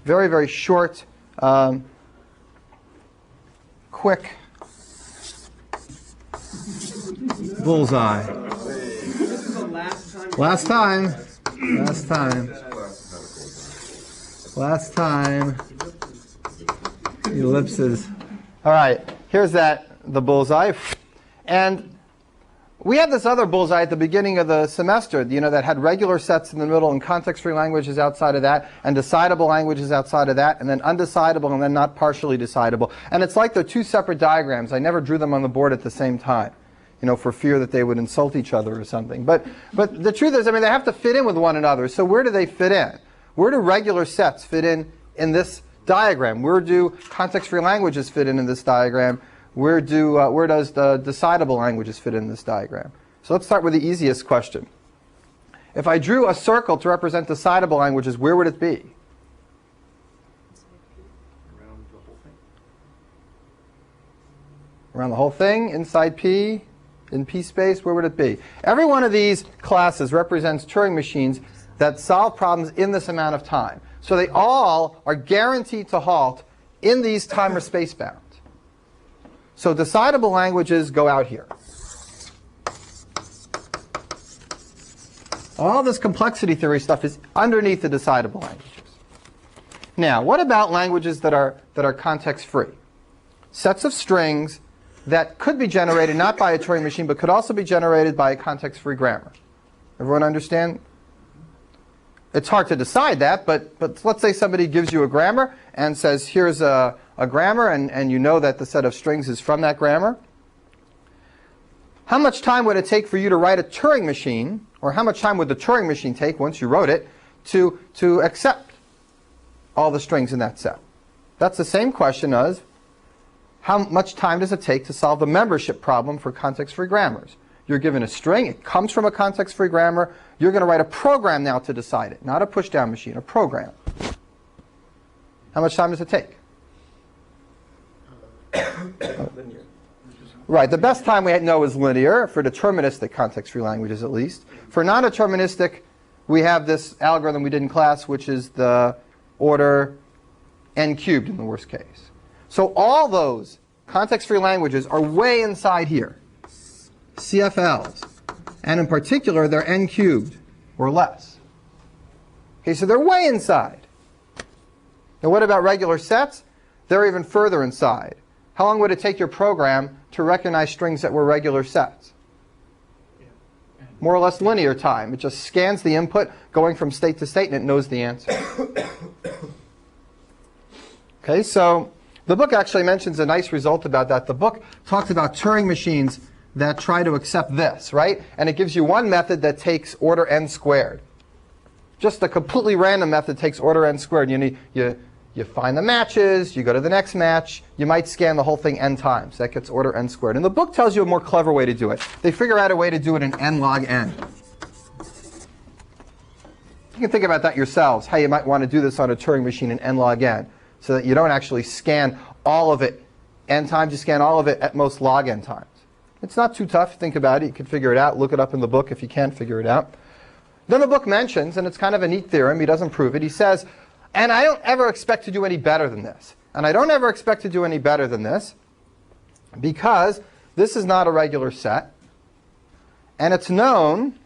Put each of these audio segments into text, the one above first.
very, very short, quick bullseye. Last time. Ellipses. All right, here's the bullseye. And we had this other bullseye at the beginning of the semester, that had regular sets in the middle and context-free languages outside of that, and decidable languages outside of that, and then undecidable and then not partially decidable. And it's like they're two separate diagrams. I never drew them on the board at the same time, for fear that they would insult each other or something. But the truth is, they have to fit in with one another. So where do they fit in? Where do regular sets fit in this diagram? Where do context-free languages fit in this diagram? Where does the decidable languages fit in this diagram? So let's start with the easiest question. If I drew a circle to represent decidable languages, where would it be? Around the whole thing, inside P, in P space, where would it be? Every one of these classes represents Turing machines that solve problems in this amount of time. So they all are guaranteed to halt in these time or space bounds. So decidable languages go out here. All this complexity theory stuff is underneath the decidable languages. Now, what about languages that are context-free? Sets of strings that could be generated not by a Turing machine, but could also be generated by a context-free grammar. Everyone understand? It's hard to decide that, but let's say somebody gives you a grammar and says, here's a grammar, and you know that the set of strings is from that grammar. How much time would it take for you to write a Turing machine, or how much time would the Turing machine take once you wrote it to accept all the strings in that set? That's the same question as how much time does it take to solve the membership problem for context-free grammars? You're given a string, it comes from a context-free grammar, you're going to write a program now to decide it, not a push-down machine, a program. How much time does it take? Linear. Right, the best time we know is linear, for deterministic context-free languages at least. For non-deterministic, we have this algorithm we did in class, which is the order n cubed in the worst case. So all those context-free languages are way inside here, CFLs. And in particular, they're n cubed or less. Okay, so they're way inside. Now what about regular sets? They're even further inside. How long would it take your program to recognize strings that were regular sets? More or less linear time. It just scans the input going from state to state and it knows the answer. Okay, so the book actually mentions a nice result about that. The book talks about Turing machines that try to accept this, right? And it gives you one method that takes order n squared. Just a completely random method takes order n squared. You find the matches, you go to the next match, you might scan the whole thing n times. That gets order n squared. And the book tells you a more clever way to do it. They figure out a way to do it in n log n. You can think about that yourselves, how you might want to do this on a Turing machine in n log n, so that you don't actually scan all of it n times, you scan all of it at most log n times. It's not too tough. Think about it. You can figure it out. Look it up in the book if you can't figure it out. Then the book mentions, and it's kind of a neat theorem, he doesn't prove it, he says, and I don't ever expect to do any better than this. And I don't ever expect to do any better than this because this is not a regular set. And it's known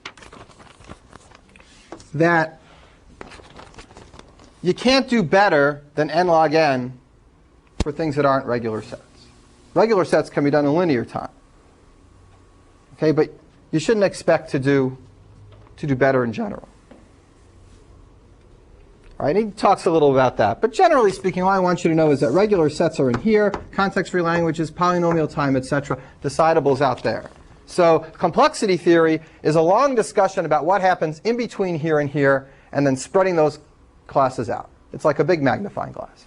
that you can't do better than n log n for things that aren't regular sets. Regular sets can be done in linear time. Okay, but you shouldn't expect to do better in general. All right, he talks a little about that. But generally speaking, all I want you to know is that regular sets are in here, context-free languages, polynomial time, etc. Decisibles out there. So complexity theory is a long discussion about what happens in between here and here, and then spreading those classes out. It's like a big magnifying glass.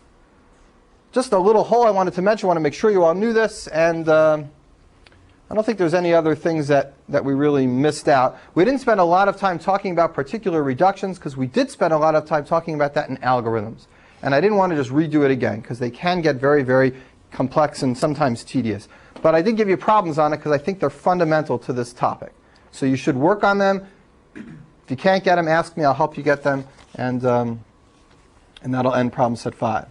Just a little hole I wanted to mention. I want to make sure you all knew this, and I don't think there's any other things that we really missed out. We didn't spend a lot of time talking about particular reductions because we did spend a lot of time talking about that in algorithms. And I didn't want to just redo it again because they can get very, very complex and sometimes tedious. But I did give you problems on it because I think they're fundamental to this topic. So you should work on them. If you can't get them, ask me. I'll help you get them. And And that'll end problem set 5.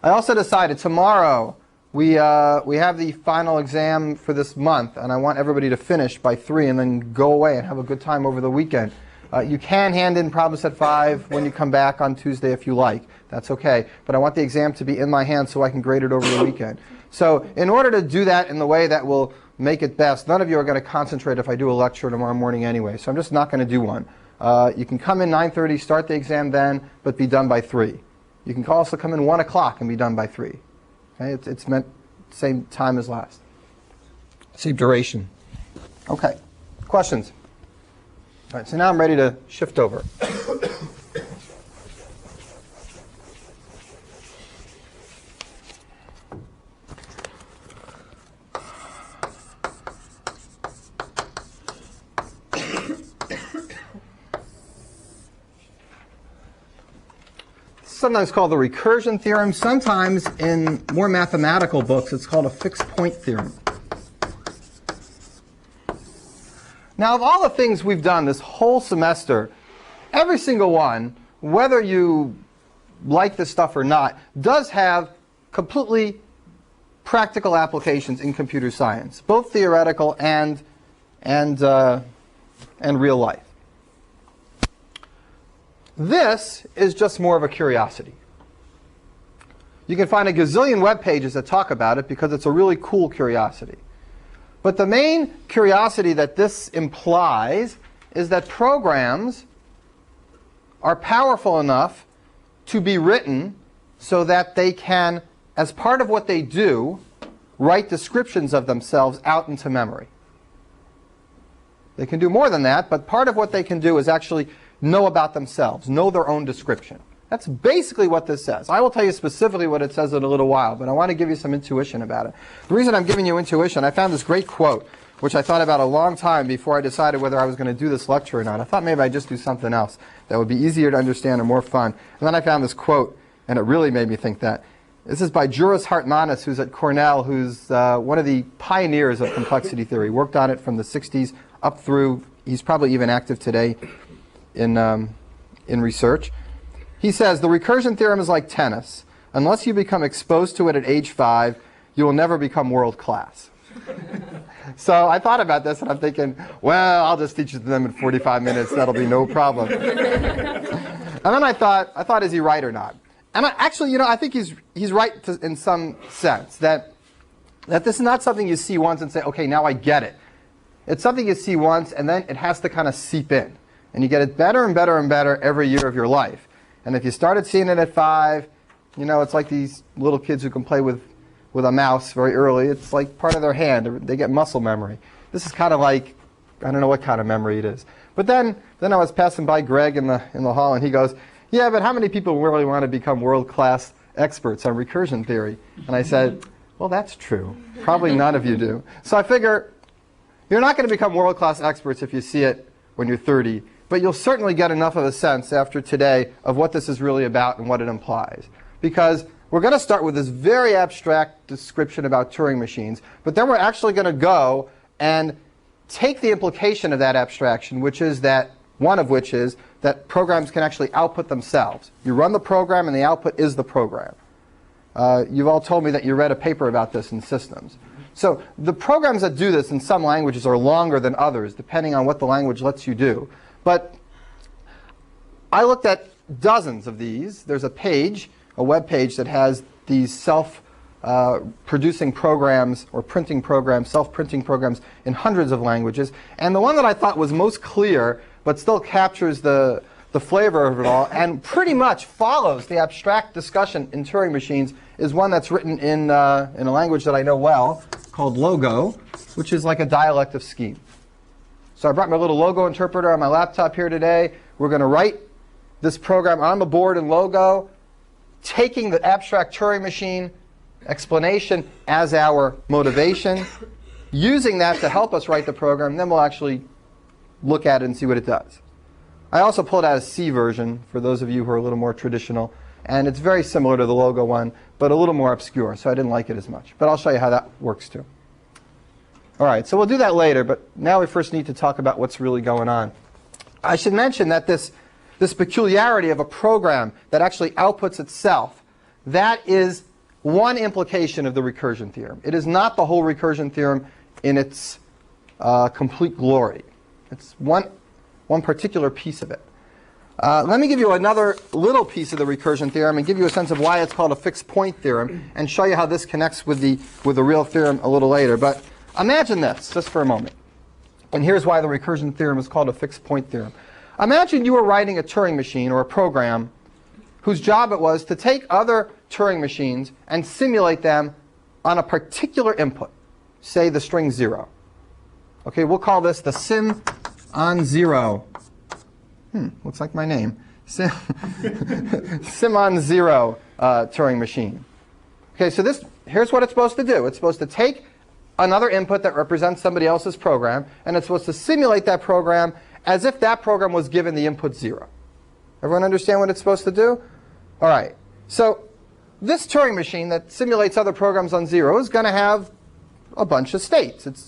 I also decided tomorrow we have the final exam for this month, and I want everybody to finish by 3 and then go away and have a good time over the weekend. You can hand in problem set 5 when you come back on Tuesday if you like. That's okay. But I want the exam to be in my hand so I can grade it over the weekend. So in order to do that in the way that will make it best, none of you are going to concentrate if I do a lecture tomorrow morning anyway. So I'm just not going to do one. You can come in 9:30, start the exam then, but be done by 3. You can also come in 1 o'clock and be done by 3. Okay? It's meant same time as last. Same duration. Okay. Questions? All right, so now I'm ready to shift over. Sometimes called the recursion theorem. Sometimes in more mathematical books it's called a fixed point theorem. Now, of all the things we've done this whole semester, every single one, whether you like this stuff or not, does have completely practical applications in computer science, both theoretical and real life. This is just more of a curiosity. You can find a gazillion web pages that talk about it because it's a really cool curiosity. But the main curiosity that this implies is that programs are powerful enough to be written so that they can, as part of what they do, write descriptions of themselves out into memory. They can do more than that, but part of what they can do is actually know about themselves, know their own description. That's basically what this says. I will tell you specifically what it says in a little while, but I want to give you some intuition about it. The reason I'm giving you intuition, I found this great quote, which I thought about a long time before I decided whether I was going to do this lecture or not. I thought maybe I'd just do something else that would be easier to understand and more fun. And then I found this quote, and it really made me think that. This is by Juris Hartmanis, who's at Cornell, who's one of the pioneers of complexity theory. Worked on it from the 60s up through, he's probably even active today in research. He says, the recursion theorem is like tennis. Unless you become exposed to it at age 5, you will never become world class. So I thought about this, and I'm thinking, well, I'll just teach it to them in 45 minutes. That'll be no problem. And then I thought, is he right or not? And actually, I think he's right in some sense, that this is not something you see once and say, okay, now I get it. It's something you see once, and then it has to kind of seep in. And you get it better and better and better every year of your life. And if you started seeing it at 5, it's like these little kids who can play with a mouse very early. It's like part of their hand. They get muscle memory. This is kind of like, I don't know what kind of memory it is. But then I was passing by Greg in the hall, and he goes, yeah, but how many people really want to become world-class experts on recursion theory? And I said, well, that's true. Probably none of you do. So I figure you're not going to become world-class experts if you see it when you're 30. But you'll certainly get enough of a sense after today of what this is really about and what it implies. Because we're going to start with this very abstract description about Turing machines, but then we're actually going to go and take the implication of that abstraction, which is that, one of which is that programs can actually output themselves. You run the program and the output is the program. You've all told me that you read a paper about this in systems. So the programs that do this in some languages are longer than others, depending on what the language lets you do. But I looked at dozens of these. There's a page, a web page, that has these self-producing programs or printing programs, self-printing programs in hundreds of languages. And the one that I thought was most clear, but still captures the flavor of it all, and pretty much follows the abstract discussion in Turing machines, is one that's written in a language that I know well, called Logo, which is like a dialect of scheme. So I brought my little Logo interpreter on my laptop here today. We're going to write this program on the board in Logo, taking the abstract Turing machine explanation as our motivation, using that to help us write the program, and then we'll actually look at it and see what it does. I also pulled out a C version for those of you who are a little more traditional, and it's very similar to the Logo one, but a little more obscure, so I didn't like it as much. But I'll show you how that works too. All right, so we'll do that later, but now we first need to talk about what's really going on. I should mention that this this peculiarity of a program that actually outputs itself, that is one implication of the recursion theorem. It is not the whole recursion theorem in its complete glory. It's one particular piece of it. Let me give you another little piece of the recursion theorem and give you a sense of why it's called a fixed point theorem, and show you how this connects with the real theorem a little later. But imagine this, just for a moment. And here's why the recursion theorem is called a fixed point theorem. Imagine you were writing a Turing machine or a program whose job it was to take other Turing machines and simulate them on a particular input, say the string 0. Okay, we'll call this the sim on 0. Looks like my name. Sim on 0 Turing machine. Okay, so here's what it's supposed to do. It's supposed to take another input that represents somebody else's program, and it's supposed to simulate that program as if that program was given the input 0. Everyone understand what it's supposed to do? All right. So this Turing machine that simulates other programs on 0 is going to have a bunch of states. It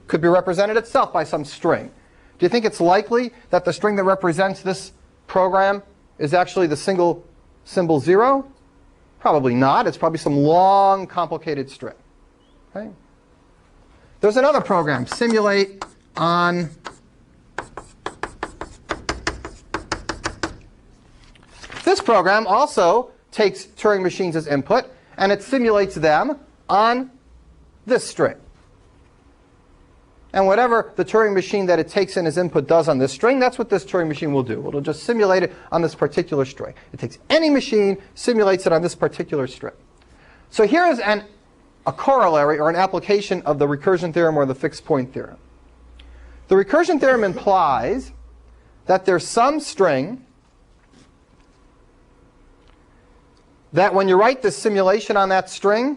could be represented itself by some string. Do you think it's likely that the string that represents this program is actually the single symbol 0? Probably not. It's probably some long, complicated string. Okay? There's another program, simulate on this program also takes Turing machines as input, and it simulates them on this string. And whatever the Turing machine that it takes in as input does on this string, that's what this Turing machine will do. It'll just simulate it on this particular string. It takes any machine, simulates it on this particular string. So here is a corollary or an application of the recursion theorem or the fixed point theorem. The recursion theorem implies that there's some string that when you write the simulation on that string,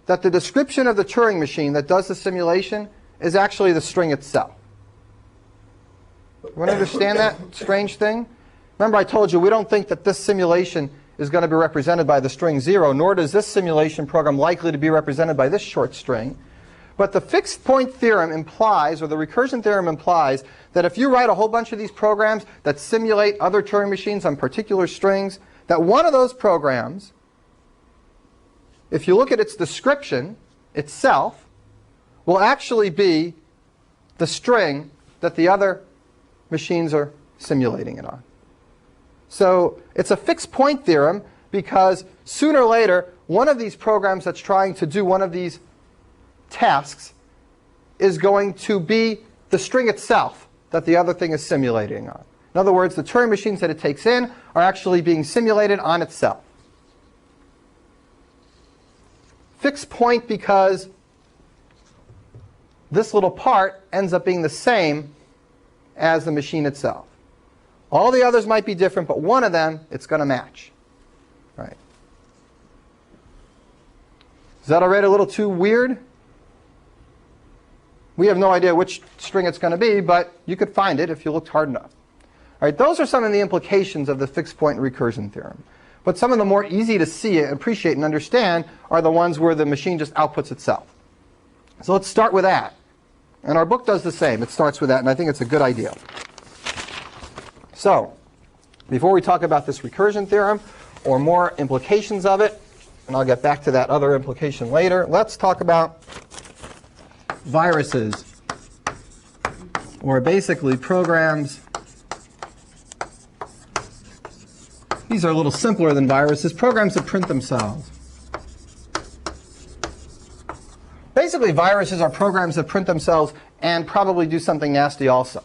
that the description of the Turing machine that does the simulation is actually the string itself. Everyone understand that strange thing? Remember I told you we don't think that this simulation is going to be represented by the string 0, nor does this simulation program likely to be represented by this short string. But the fixed point theorem implies, or the recursion theorem implies, that if you write a whole bunch of these programs that simulate other Turing machines on particular strings, that one of those programs, if you look at its description itself, will actually be the string that the other machines are simulating it on. So it's a fixed point theorem because sooner or later, one of these programs that's trying to do one of these tasks is going to be the string itself that the other thing is simulating on. In other words, the Turing machines that it takes in are actually being simulated on itself. Fixed point because this little part ends up being the same as the machine itself. All the others might be different, but one of them, it's going to match. Right? Is that already a little too weird? We have no idea which string it's going to be, but you could find it if you looked hard enough. All right, those are some of the implications of the fixed point recursion theorem. But some of the more easy to see, appreciate, and understand are the ones where the machine just outputs itself. So let's start with that. And our book does the same. It starts with that, and I think it's a good idea. So, before we talk about this recursion theorem or more implications of it, and I'll get back to that other implication later, let's talk about viruses, or basically programs. These are a little simpler than viruses, programs that print themselves. Basically, viruses are programs that print themselves and probably do something nasty also.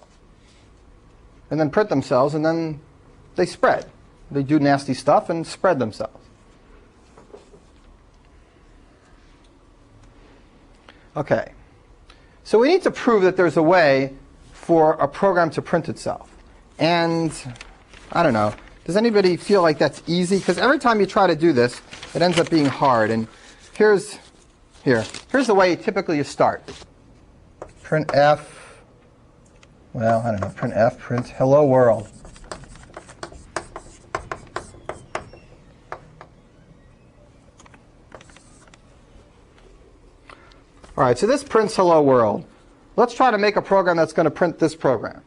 And then print themselves, and then they spread. They do nasty stuff and spread themselves. Okay. So we need to prove that there's a way for a program to print itself. And I don't know. Does anybody feel like that's easy? Because every time you try to do this, it ends up being hard. And here's the way typically you start. Print F. Well, I don't know. Print F. Print hello world. All right, so this prints hello world. Let's try to make a program that's going to print this program.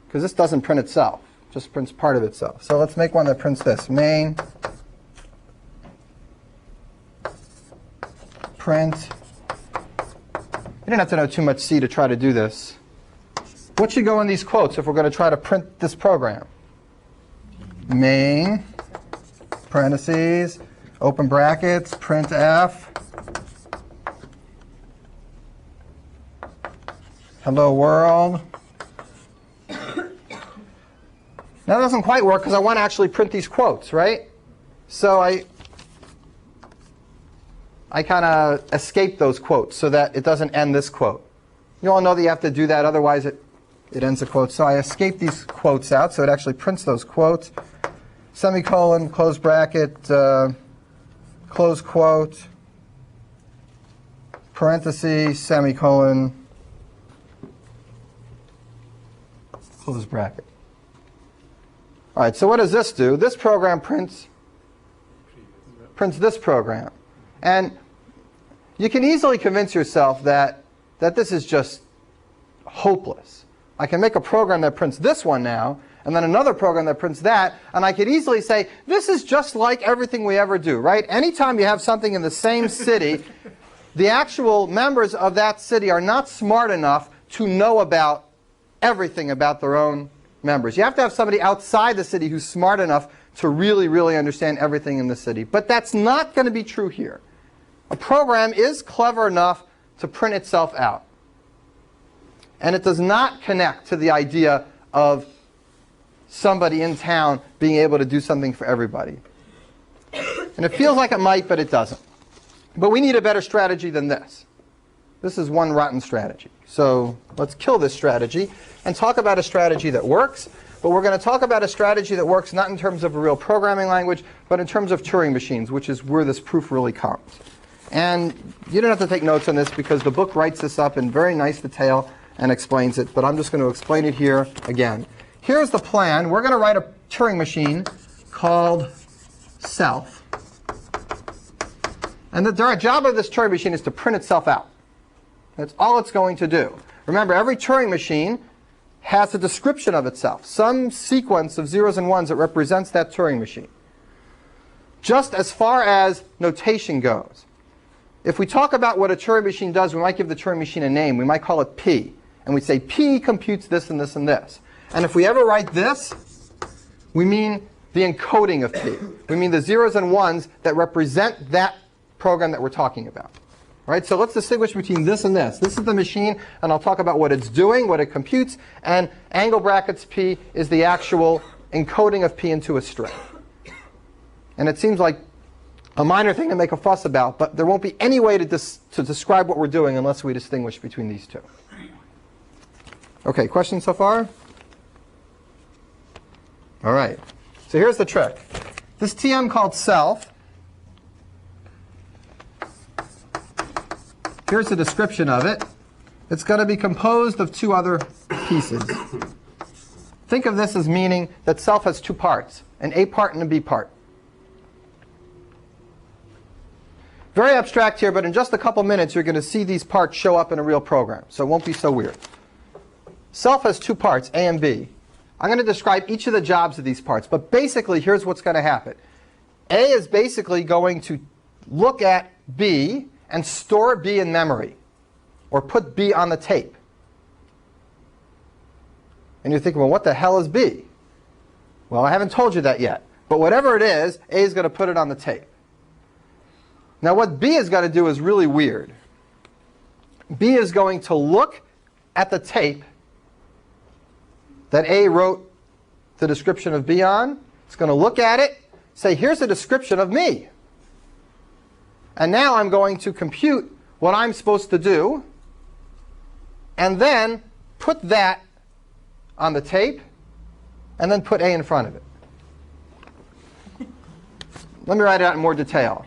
because this doesn't print itself, just prints part of itself. So let's make one that prints this. Main print. You don't have to know too much C to try to do this. What should go in these quotes if we're going to try to print this program? Main, parentheses, open brackets, printf, hello world. Now that doesn't quite work because I want to actually print these quotes, right? So I kind of escape those quotes so that it doesn't end this quote. You all know that you have to do that, otherwise it ends the quote. So I escape these quotes out, so it actually prints those quotes. Semicolon, close bracket, close quote, parenthesis, semicolon, close bracket. All right, so what does this do? This program prints this program. And you can easily convince yourself that this is just hopeless. I can make a program that prints this one now, and then another program that prints that, and I could easily say, this is just like everything we ever do, right? Anytime you have something in the same city, the actual members of that city are not smart enough to know about everything about their own members. You have to have somebody outside the city who's smart enough to really, really understand everything in the city. But that's not going to be true here. A program is clever enough to print itself out. And it does not connect to the idea of somebody in town being able to do something for everybody. And it feels like it might, but it doesn't. But we need a better strategy than this. This is one rotten strategy. So let's kill this strategy and talk about a strategy that works. But we're going to talk about a strategy that works not in terms of a real programming language, but in terms of Turing machines, which is where this proof really comes. And you don't have to take notes on this because the book writes this up in very nice detail and explains it. But I'm just going to explain it here again. Here's the plan. We're going to write a Turing machine called self. And the job of this Turing machine is to print itself out. That's all it's going to do. Remember, every Turing machine has a description of itself, some sequence of zeros and ones that represents that Turing machine. Just as far as notation goes, if we talk about what a Turing machine does, we might give the Turing machine a name. We might call it P. And we say P computes this and this and this. And if we ever write this, we mean the encoding of P. We mean the zeros and ones that represent that program that we're talking about. Right? So let's distinguish between this and this. This is the machine, and I'll talk about what it's doing, what it computes, and angle brackets P is the actual encoding of P into a string. And it seems like a minor thing to make a fuss about, but there won't be any way to describe what we're doing unless we distinguish between these two. OK, questions so far? All right. So here's the trick. This TM called self, here's the description of it. It's going to be composed of two other pieces. Think of this as meaning that self has two parts, an A part and a B part. Very abstract here, but in just a couple minutes you're going to see these parts show up in a real program, so it won't be so weird. Self has two parts, A and B. I'm going to describe each of the jobs of these parts, but basically here's what's going to happen. A is basically going to look at B and store B in memory, or put B on the tape. And you're thinking, well, what the hell is B? Well, I haven't told you that yet. But whatever it is, A is going to put it on the tape. Now, what B is going to do is really weird. B is going to look at the tape that A wrote the description of B on. It's going to look at it, say, here's a description of me. And now I'm going to compute what I'm supposed to do, and then put that on the tape, and then put A in front of it. Let me write it out in more detail.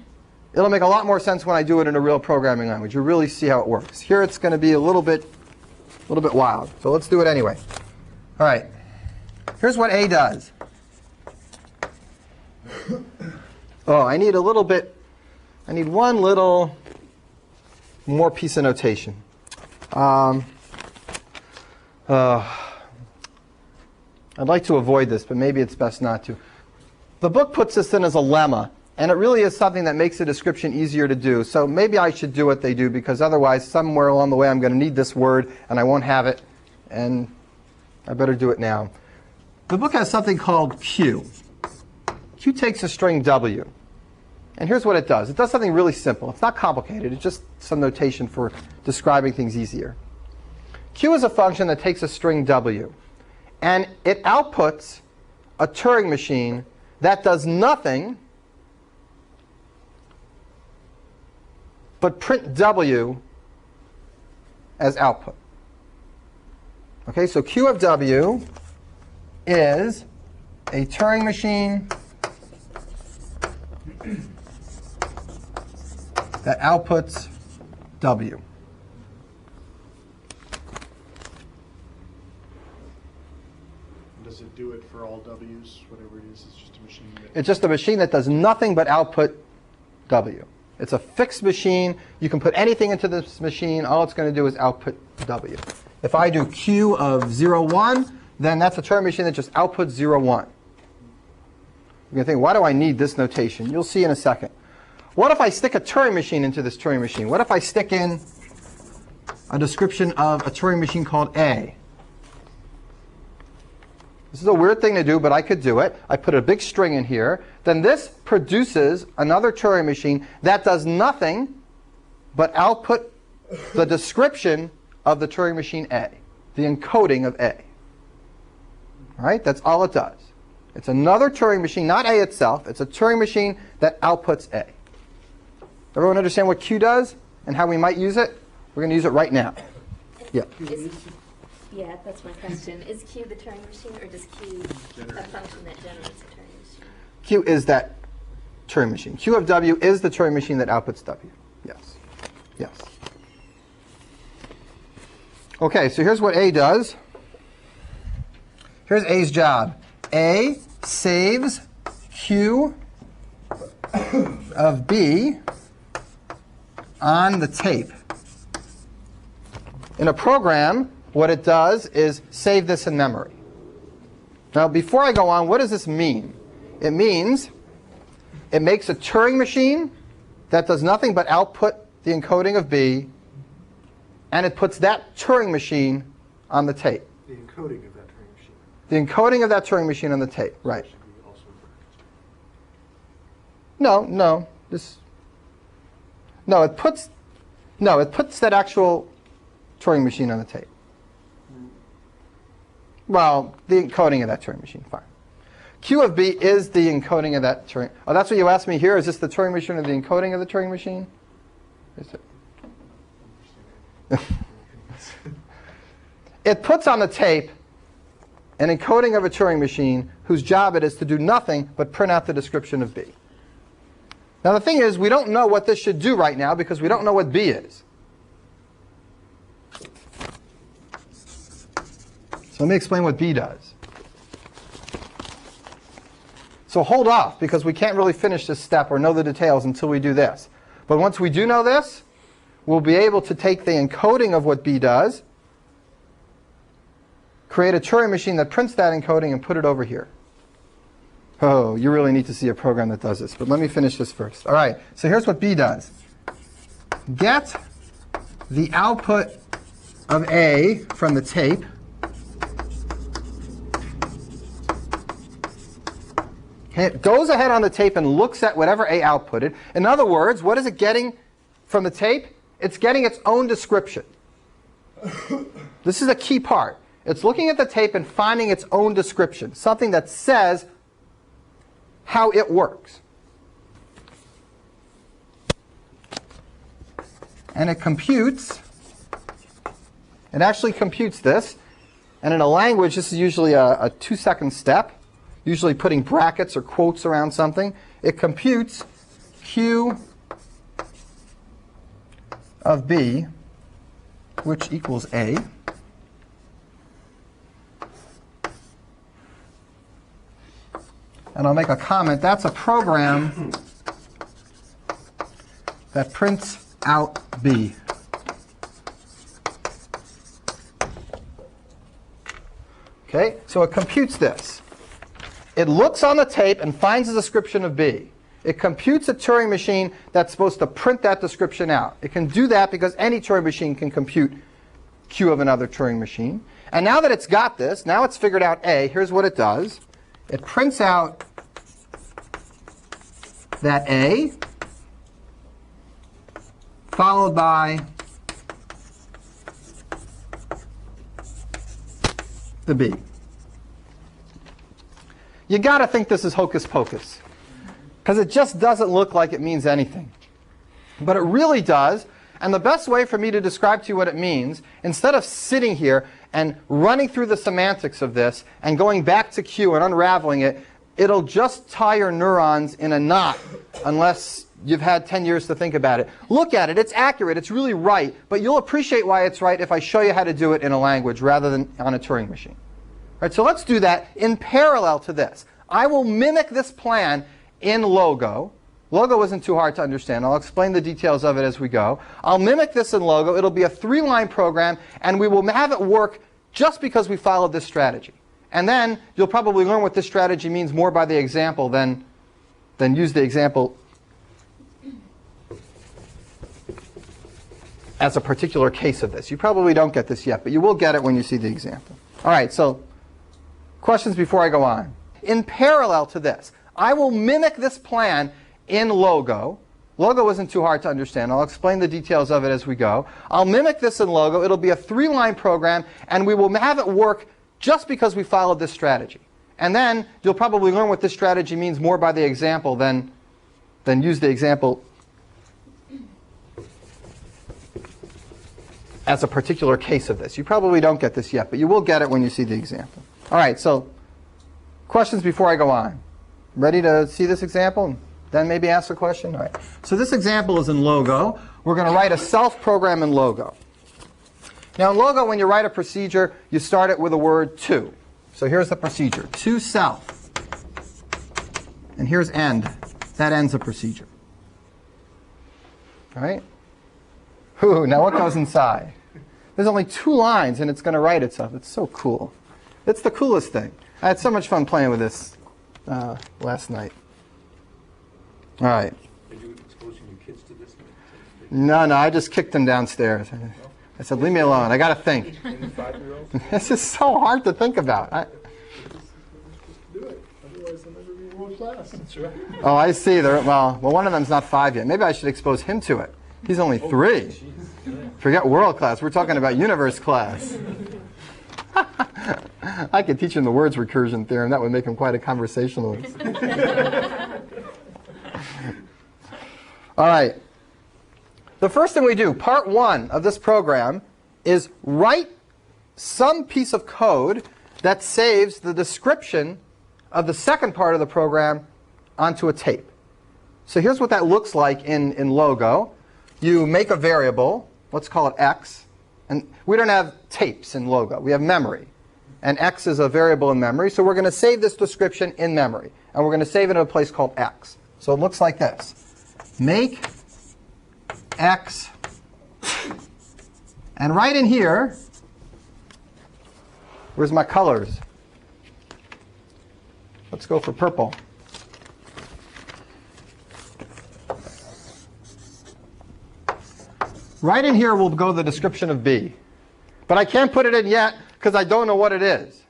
It'll make a lot more sense when I do it in a real programming language. You'll really see how it works. Here it's going to be a little bit wild. So let's do it anyway. All right. Here's what A does. Oh, I need one little more piece of notation. I'd like to avoid this, but maybe it's best not to. The book puts this in as a lemma, and it really is something that makes the description easier to do. So maybe I should do what they do, because otherwise somewhere along the way I'm going to need this word, and I won't have it, and I better do it now. The book has something called Q. Q takes a string W. And here's what it does. It does something really simple. It's not complicated. It's just some notation for describing things easier. Q is a function that takes a string W. And it outputs a Turing machine that does nothing but print W as output. Okay, so Q of W is a Turing machine that outputs W. Does it do it for all W's, whatever it is? It's just a machine that... It's just a machine that does nothing but output W. It's a fixed machine. You can put anything into this machine. All it's going to do is output W. If I do Q of 0, 1, then that's a Turing machine that just outputs 0, 1. You're going to think, why do I need this notation? You'll see in a second. What if I stick a Turing machine into this Turing machine? What if I stick in a description of a Turing machine called A? This is a weird thing to do, but I could do it. I put a big string in here. Then this produces another Turing machine that does nothing but output the description of the Turing machine A, the encoding of A. All right? That's all it does. It's another Turing machine, not A itself. It's a Turing machine that outputs A. Everyone understand what Q does and how we might use it? We're going to use it right now. Yeah. Yeah, that's my question. Is Q the Turing machine, or does Q a function that generates a Turing machine? Q is that Turing machine. Q of W is the Turing machine that outputs W. Yes. Yes. OK, so here's what A does. Here's A's job. A saves Q of B on the tape. In a program, what it does is save this in memory. Now, before I go on, what does this mean? It means it makes a Turing machine that does nothing but output the encoding of B, and it puts that Turing machine on the tape. The encoding of that Turing machine. The encoding of that Turing machine on the tape, right. No, it puts that actual Turing machine on the tape. Well, the encoding of that Turing machine, fine. Q of B is the encoding of that Turing. Oh, that's what you asked me here? Is this the Turing machine or the encoding of the Turing machine? Is it? It puts on the tape an encoding of a Turing machine whose job it is to do nothing but print out the description of B. Now, the thing is, we don't know what this should do right now because we don't know what B is. So let me explain what B does. So hold off, because we can't really finish this step or know the details until we do this. But once we do know this, we'll be able to take the encoding of what B does, create a Turing machine that prints that encoding, and put it over here. Oh, you really need to see a program that does this. But let me finish this first. All right, so here's what B does. Get the output of A from the tape. It goes ahead on the tape and looks at whatever A outputted. In other words, what is it getting from the tape? It's getting its own description. This is a key part. It's looking at the tape and finding its own description, something that says how it works. And it computes. It actually computes this. And in a language, this is usually a 2-second step, usually putting brackets or quotes around something. It computes Q of B, which equals A. And I'll make a comment. That's a program that prints out B. Okay, so it computes this. It looks on the tape and finds a description of B. It computes a Turing machine that's supposed to print that description out. It can do that because any Turing machine can compute Q of another Turing machine. And now that it's got this, now it's figured out A, here's what it does. It prints out that A followed by the B. You got to think this is hocus pocus, because it just doesn't look like it means anything. But it really does. And the best way for me to describe to you what it means, instead of sitting here and running through the semantics of this and going back to Q and unraveling it, it'll just tie your neurons in a knot unless you've had 10 years to think about it. Look at it. It's accurate. It's really right. But you'll appreciate why it's right if I show you how to do it in a language rather than on a Turing machine. All right, so let's do that in parallel to this. I will mimic this plan in Logo. Logo isn't too hard to understand. I'll explain the details of it as we go. I'll mimic this in Logo. It'll be a 3-line program, and we will have it work just because we followed this strategy. And then you'll probably learn what this strategy means more by the example than use the example as a particular case of this. You probably don't get this yet, but you will get it when you see the example. All right, so questions before I go on. In parallel to this, I will mimic this plan in Logo. Logo isn't too hard to understand. I'll explain the details of it as we go. I'll mimic this in Logo. It'll be a 3-line program, and we will have it work just because we followed this strategy. And then you'll probably learn what this strategy means more by the example than use the example as a particular case of this. You probably don't get this yet, but you will get it when you see the example. All right, so questions before I go on. Ready to see this example? Then maybe ask a question? All right. So this example is in Logo. We're going to write a self program in Logo. Now in Logo, when you write a procedure, you start it with a word to. So here's the procedure. To self. And here's end. That ends the procedure. All right? Ooh, now what goes inside? There's only 2 lines, and it's going to write itself. It's so cool. It's the coolest thing. I had so much fun playing with this last night. All right. Are you exposing your kids to this? No, I just kicked them downstairs. I said, leave me alone. I got to think. Any 5-year-olds? This is so hard to think about. Do it. Otherwise, they'll never be in one class. That's right. Oh, I see. Well, one of them's not 5 yet. Maybe I should expose him to it. He's only 3. Forget world class. We're talking about universe class. I could teach him the words recursion theorem. That would make him quite a conversationalist. All right. The first thing we do, part 1 of this program, is write some piece of code that saves the description of the second part of the program onto a tape. So here's what that looks like in Logo. You make a variable. Let's call it x. And we don't have tapes in Logo. We have memory. And x is a variable in memory. So we're going to save this description in memory. And we're going to save it in a place called x. So it looks like this. Make x. And right in here, where's my colors? Let's go for purple. Right in here will go the description of B. But I can't put it in yet because I don't know what it is.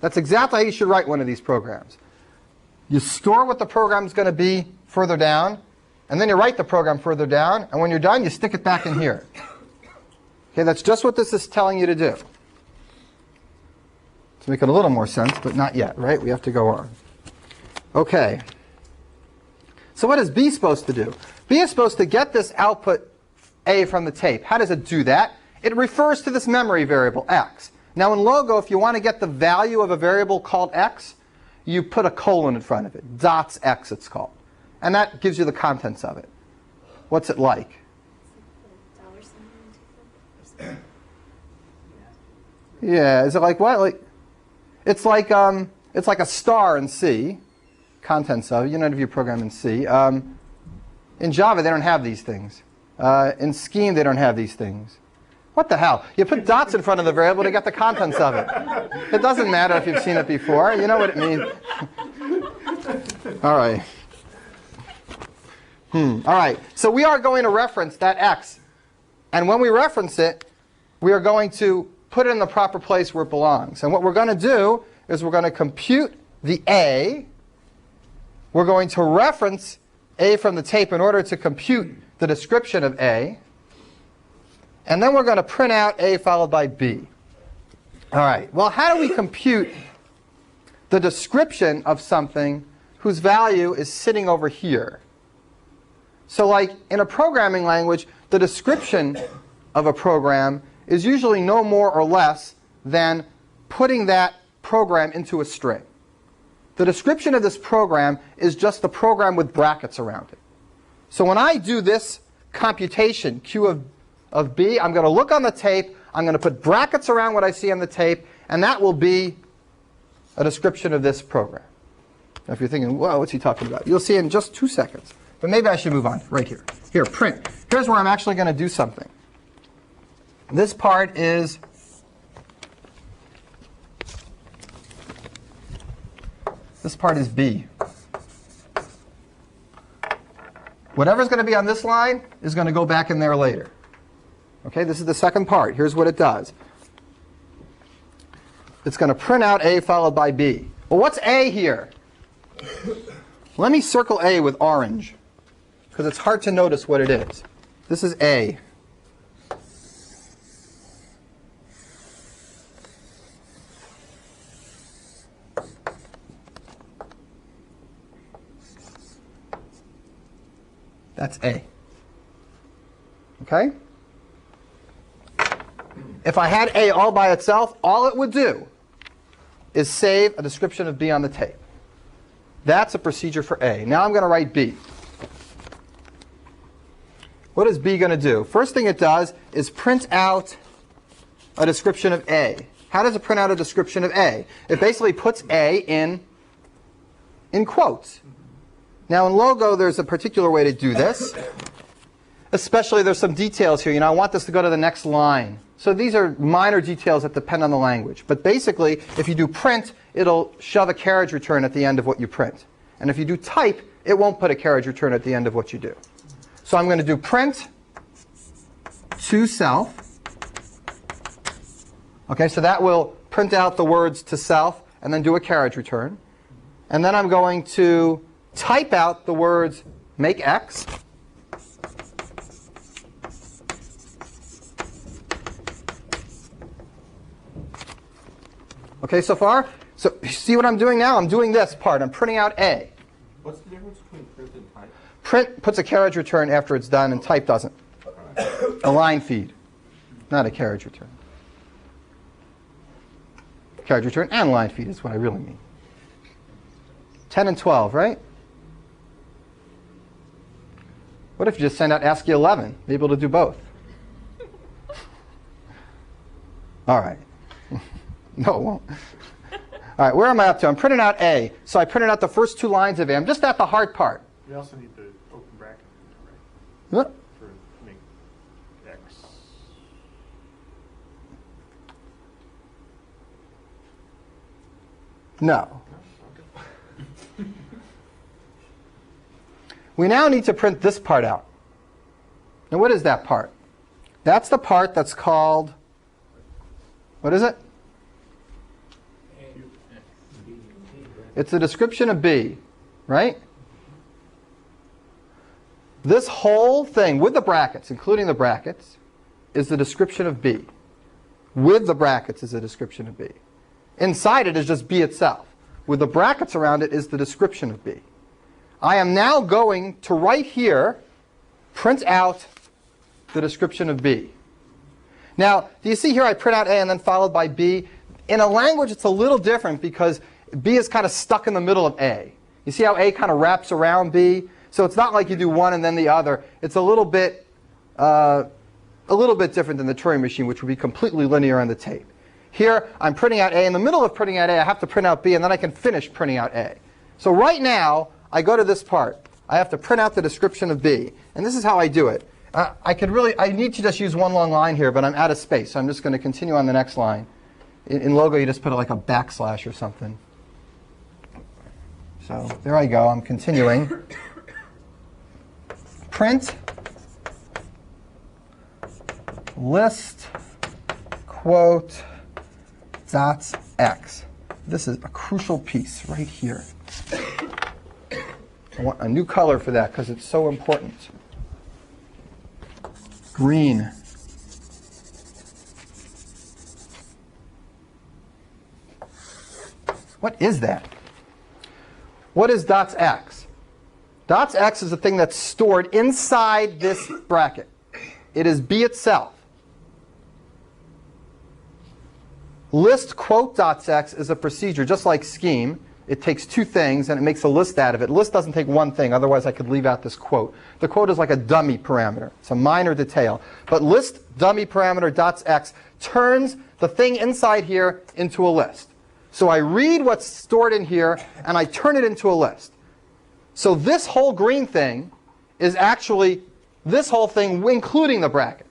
That's exactly how you should write one of these programs. You store what the program's going to be further down, and then you write the program further down, and when you're done, you stick it back in here. Okay, that's just what this is telling you to do. To make it a little more sense, but not yet, right? We have to go on. Okay. So what is B supposed to do? B is supposed to get this output A from the tape. How does it do that? It refers to this memory variable, x. Now in Logo, if you want to get the value of a variable called x, you put a colon in front of it. Dots x, it's called. And that gives you the contents of it. What's it like? Yeah, is it like what? Like, it's like a star in C. Contents of it. You know, if you program in C. In Java, they don't have these things. In Scheme, they don't have these things. What the hell? You put dots in front of the variable to get the contents of it. It doesn't matter if you've seen it before. You know what it means. All right. All right. So we are going to reference that x. And when we reference it, we are going to put it in the proper place where it belongs. And what we're going to do is we're going to compute the a. We're going to reference a from the tape in order to compute the description of a. And then we're going to print out a followed by b. All right. Well, how do we compute the description of something whose value is sitting over here? So like in a programming language, the description of a program is usually no more or less than putting that program into a string. The description of this program is just the program with brackets around it. So when I do this computation, Q of B, I'm going to look on the tape, I'm going to put brackets around what I see on the tape, and that will be a description of this program. Now if you're thinking, whoa, what's he talking about? You'll see in just 2 seconds. But maybe I should move on right here. Here, print. Here's where I'm actually going to do something. This part is B. Whatever's going to be on this line is going to go back in there later. Okay, this is the second part. Here's what it does. It's going to print out A followed by B. Well, what's A here? Let me circle A with orange, because it's hard to notice what it is. This is A. That's A. Okay? If I had A all by itself, all it would do is save a description of B on the tape. That's a procedure for A. Now I'm going to write B. What is B going to do? First thing it does is print out a description of A. How does it print out a description of A? It basically puts A in quotes. Now in Logo, there's a particular way to do this. Especially there's some details here. I want this to go to the next line. So these are minor details that depend on the language. But basically, if you do print, it'll shove a carriage return at the end of what you print. And if you do type, it won't put a carriage return at the end of what you do. So I'm going to do print to self. Okay, so that will print out the words to self and then do a carriage return. And then I'm going to type out the words make x. Okay, so far? So see what I'm doing now? I'm doing this part. I'm printing out A. What's the difference between print and type? Print puts a carriage return after it's done, and type doesn't. A line feed, not a carriage return. Carriage return and line feed is what I really mean. 10 and 12, right? What if you just send out ASCII 11? Be able to do both. All right. No, it won't. All right, where am I up to? I'm printing out A. So I printed out the first 2 lines of A. I'm just at the hard part. We also need the open bracket, right? What? For make x. No. We now need to print this part out. Now what is that part? That's the part that's called, what is it? It's the description of B, right? This whole thing with the brackets, including the brackets, is the description of B. With the brackets is a description of B. Inside it is just B itself. With the brackets around it is the description of B. I am now going to right here print out the description of B. Now, do you see here I print out A and then followed by B? In a language it's a little different because B is kind of stuck in the middle of A. You see how A kind of wraps around B? So it's not like you do one and then the other. It's a little bit different than the Turing machine, which would be completely linear on the tape. Here, I'm printing out A. In the middle of printing out A, I have to print out B, and then I can finish printing out A. So right now, I go to this part. I have to print out the description of B. And this is how I do it. I need to just use one long line here, but I'm out of space, so I'm just going to continue on the next line. In logo, you just put like a backslash or something. So there I go. I'm continuing. Print list quote dots x. This is a crucial piece right here. I want a new color for that because it's so important. Green. What is that? What is dots x? Dots x is the thing that's stored inside this bracket. It is B itself. List quote dots x is a procedure just like scheme. It takes two things and it makes a list out of it. List doesn't take one thing, otherwise I could leave out this quote. The quote is like a dummy parameter. It's a minor detail. But list dummy parameter dots x turns the thing inside here into a list. So I read what's stored in here and I turn it into a list. So this whole green thing is actually this whole thing including the brackets.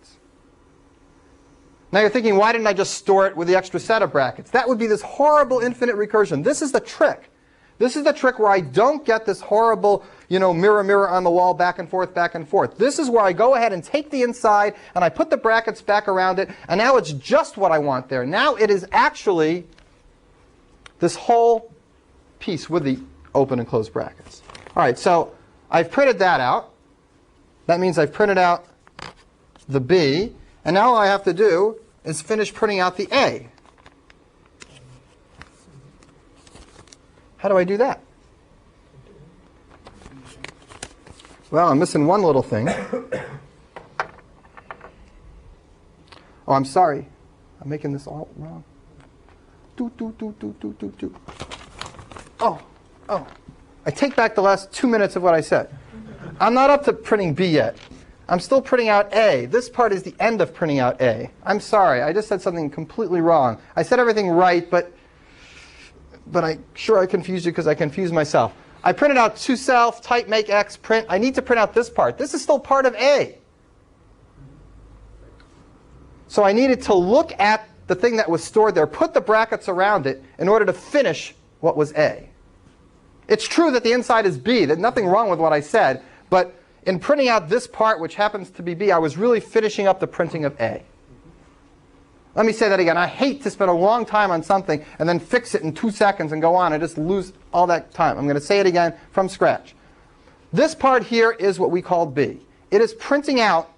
Now you're thinking, why didn't I just store it with the extra set of brackets? That would be this horrible infinite recursion. This is the trick. This is the trick where I don't get this horrible, mirror, mirror on the wall, back and forth, back and forth. This is where I go ahead and take the inside and I put the brackets back around it, and now it's just what I want there. Now it is actually this whole piece with the open and closed brackets. All right, so I've printed that out. That means I've printed out the B. And now all I have to do is finish printing out the A. How do I do that? Well, I'm missing one little thing. Oh, I'm sorry. I'm making this all wrong. Oh. I take back the last 2 minutes of what I said. I'm not up to printing B yet. I'm still printing out A. This part is the end of printing out A. I'm sorry. I just said something completely wrong. I said everything right, but I'm sure I confused you because I confused myself. I printed out to self, type, make, x, print. I need to print out this part. This is still part of A. So I needed to look at the thing that was stored there, put the brackets around it in order to finish what was A. It's true that the inside is B. There's nothing wrong with what I said, but in printing out this part, which happens to be B, I was really finishing up the printing of A. Let me say that again. I hate to spend a long time on something and then fix it in 2 seconds and go on and just lose all that time. I'm going to say it again from scratch. This part here is what we call B. It is printing out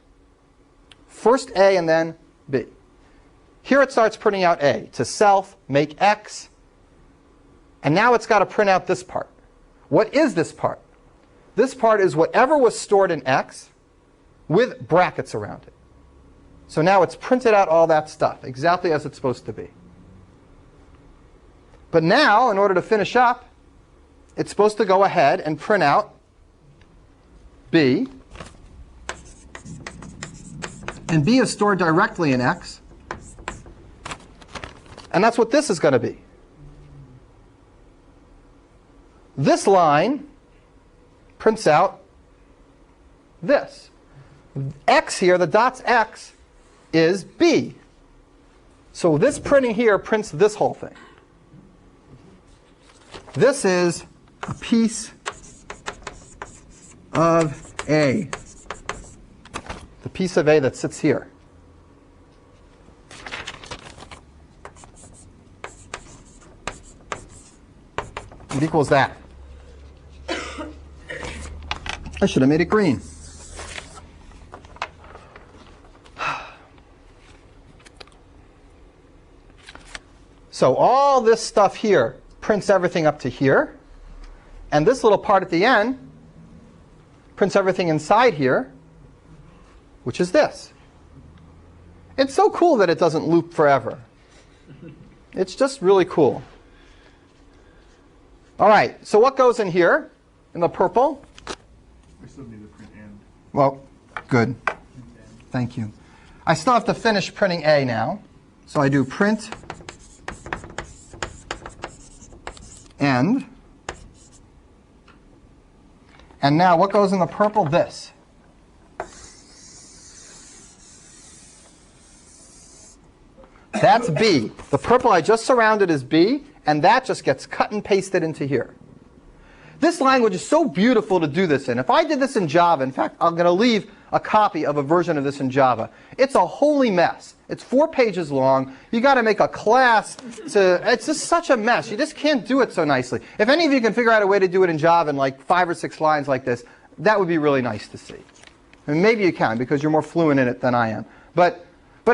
first A and then B. Here it starts printing out A. To self, make X. And now it's got to print out this part. What is this part? This part is whatever was stored in X with brackets around it. So now it's printed out all that stuff, exactly as it's supposed to be. But now, in order to finish up, it's supposed to go ahead and print out B. And B is stored directly in X. And that's what this is going to be. This line prints out this. X here, the dots X, is B. So this printing here prints this whole thing. This is a piece of A. The piece of A that sits here. It equals that. I should have made it green. So all this stuff here prints everything up to here. And this little part at the end prints everything inside here, which is this. It's so cool that it doesn't loop forever. It's just really cool. All right, so what goes in here, in the purple? We still need to print and. Well, good. Thank you. I still have to finish printing A now. So I do print end. And now what goes in the purple? This. That's B. The purple I just surrounded is B, and that just gets cut and pasted into here. This language is so beautiful to do this in. If I did this in Java, in fact, I'm going to leave a copy of a version of this in Java. It's a holy mess. It's 4 pages long. You got to make a class it's just such a mess. You just can't do it so nicely. If any of you can figure out a way to do it in Java in like 5 or 6 lines like this, that would be really nice to see. And maybe you can because you're more fluent in it than I am. But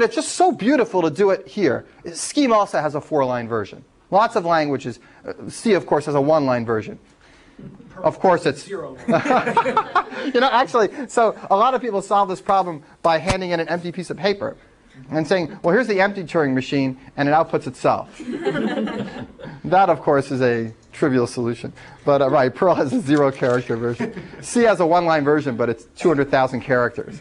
it's just so beautiful to do it here. Scheme also has a 4-line version. Lots of languages. C, of course, has a 1-line version. Of course, it's 0. Actually, so a lot of people solve this problem by handing in an empty piece of paper and saying, well, here's the empty Turing machine, and it outputs itself. That, of course, is a trivial solution. But right, Perl has a 0-character version. C has a 1-line version, but it's 200,000 characters.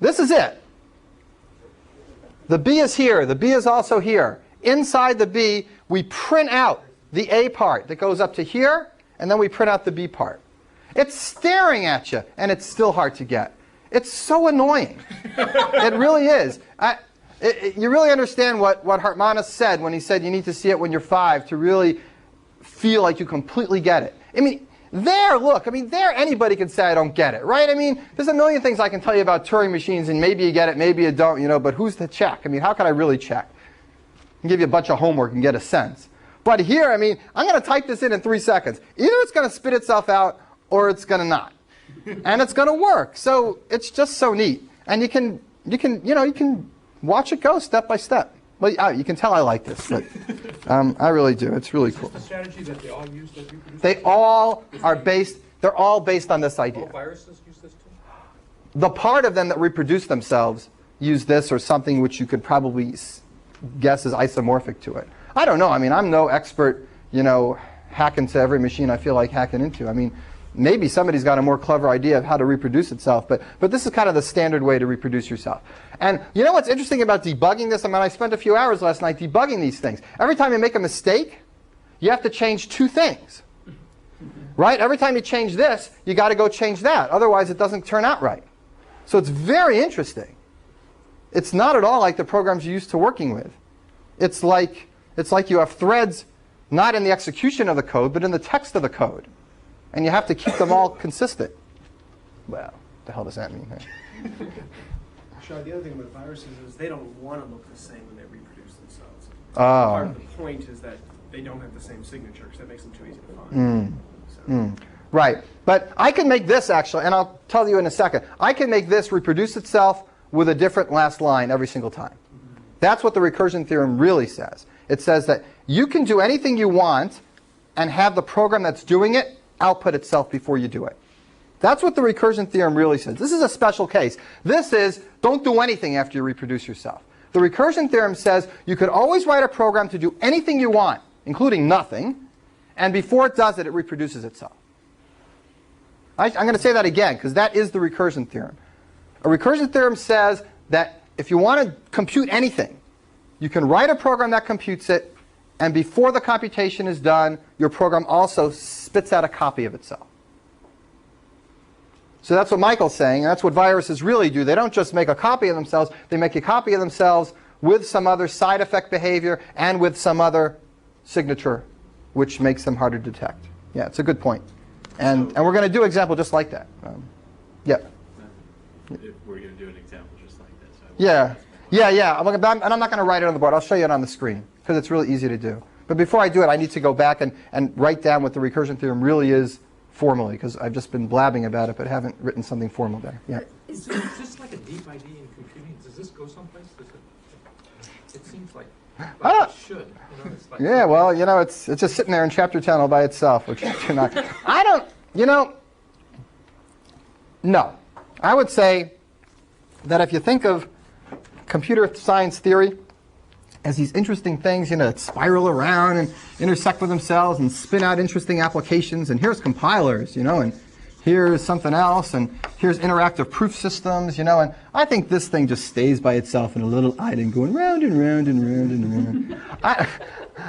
This is it. The B is here. The B is also here. Inside the B, we print out the A part that goes up to here, and then we print out the B part. It's staring at you, and it's still hard to get. It's so annoying. It really is. You really understand what Hartmanis said when he said you need to see it when you're 5 to really feel like you completely get it. I mean, there anybody can say I don't get it, right? I mean, there's a million things I can tell you about Turing machines, and maybe you get it, maybe you don't, but who's to check? I mean, how can I really check? I can give you a bunch of homework and get a sense. But here, I mean, I'm going to type this in 3 seconds. Either it's going to spit itself out, or it's going to not. And it's going to work. So it's just so neat. And you can watch it go step by step. Well, you can tell I like this, but I really do. It's really cool. Is this the strategy that they all use that reproduce? They're all based on this idea. All viruses use this too? The part of them that reproduce themselves use this or something which you could probably guess is isomorphic to it. I don't know. I mean, I'm no expert, hack into every machine I feel like hacking into. I mean, maybe somebody's got a more clever idea of how to reproduce itself, but this is kind of the standard way to reproduce yourself. And you know what's interesting about debugging this? I mean, I spent a few hours last night debugging these things. Every time you make a mistake, you have to change 2 things. Right? Every time you change this, you got to go change that. Otherwise, it doesn't turn out right. So it's very interesting. It's not at all like the programs you're used to working with. It's like you have threads not in the execution of the code, but in the text of the code. And you have to keep them all consistent. Well, what the hell does that mean? Shai, the other thing with viruses is they don't want to look the same when they reproduce themselves. Oh. Part of the point is that they don't have the same signature, because that makes them too easy to find. Right. But I can make this, actually, and I'll tell you in a second. I can make this reproduce itself with a different last line every single time. That's what the recursion theorem really says. It says that you can do anything you want and have the program that's doing it output itself before you do it. That's what the recursion theorem really says. This is a special case. This is don't do anything after you reproduce yourself. The recursion theorem says you could always write a program to do anything you want, including nothing, and before it does it, it reproduces itself. I'm going to say that again, because that is the recursion theorem. A recursion theorem says that if you want to compute anything, you can write a program that computes it, and before the computation is done, your program also spits out a copy of itself. So that's what Michael's saying, and that's what viruses really do. They don't just make a copy of themselves, they make a copy of themselves with some other side effect behavior and with some other signature, which makes them harder to detect. Yeah, it's a good point. And we're going to do an example just like that. Yeah. If we're going to do an example just like this. Yeah. And I'm not going to write it on the board. I'll show you it on the screen, because it's really easy to do. But before I do it, I need to go back and write down what the recursion theorem really is formally, because I've just been blabbing about it, but haven't written something formal there. Yeah. Is this like a deep ID in computing? Does this go someplace? It seems like it should. It's like Yeah, well, it's just sitting there in chapter 10 all by itself, which you're not. No. I would say that if you think of computer science theory as these interesting things, that spiral around and intersect with themselves and spin out interesting applications, and here's compilers, and here's something else, and here's interactive proof systems, and I think this thing just stays by itself in a little island going round and round and round and round.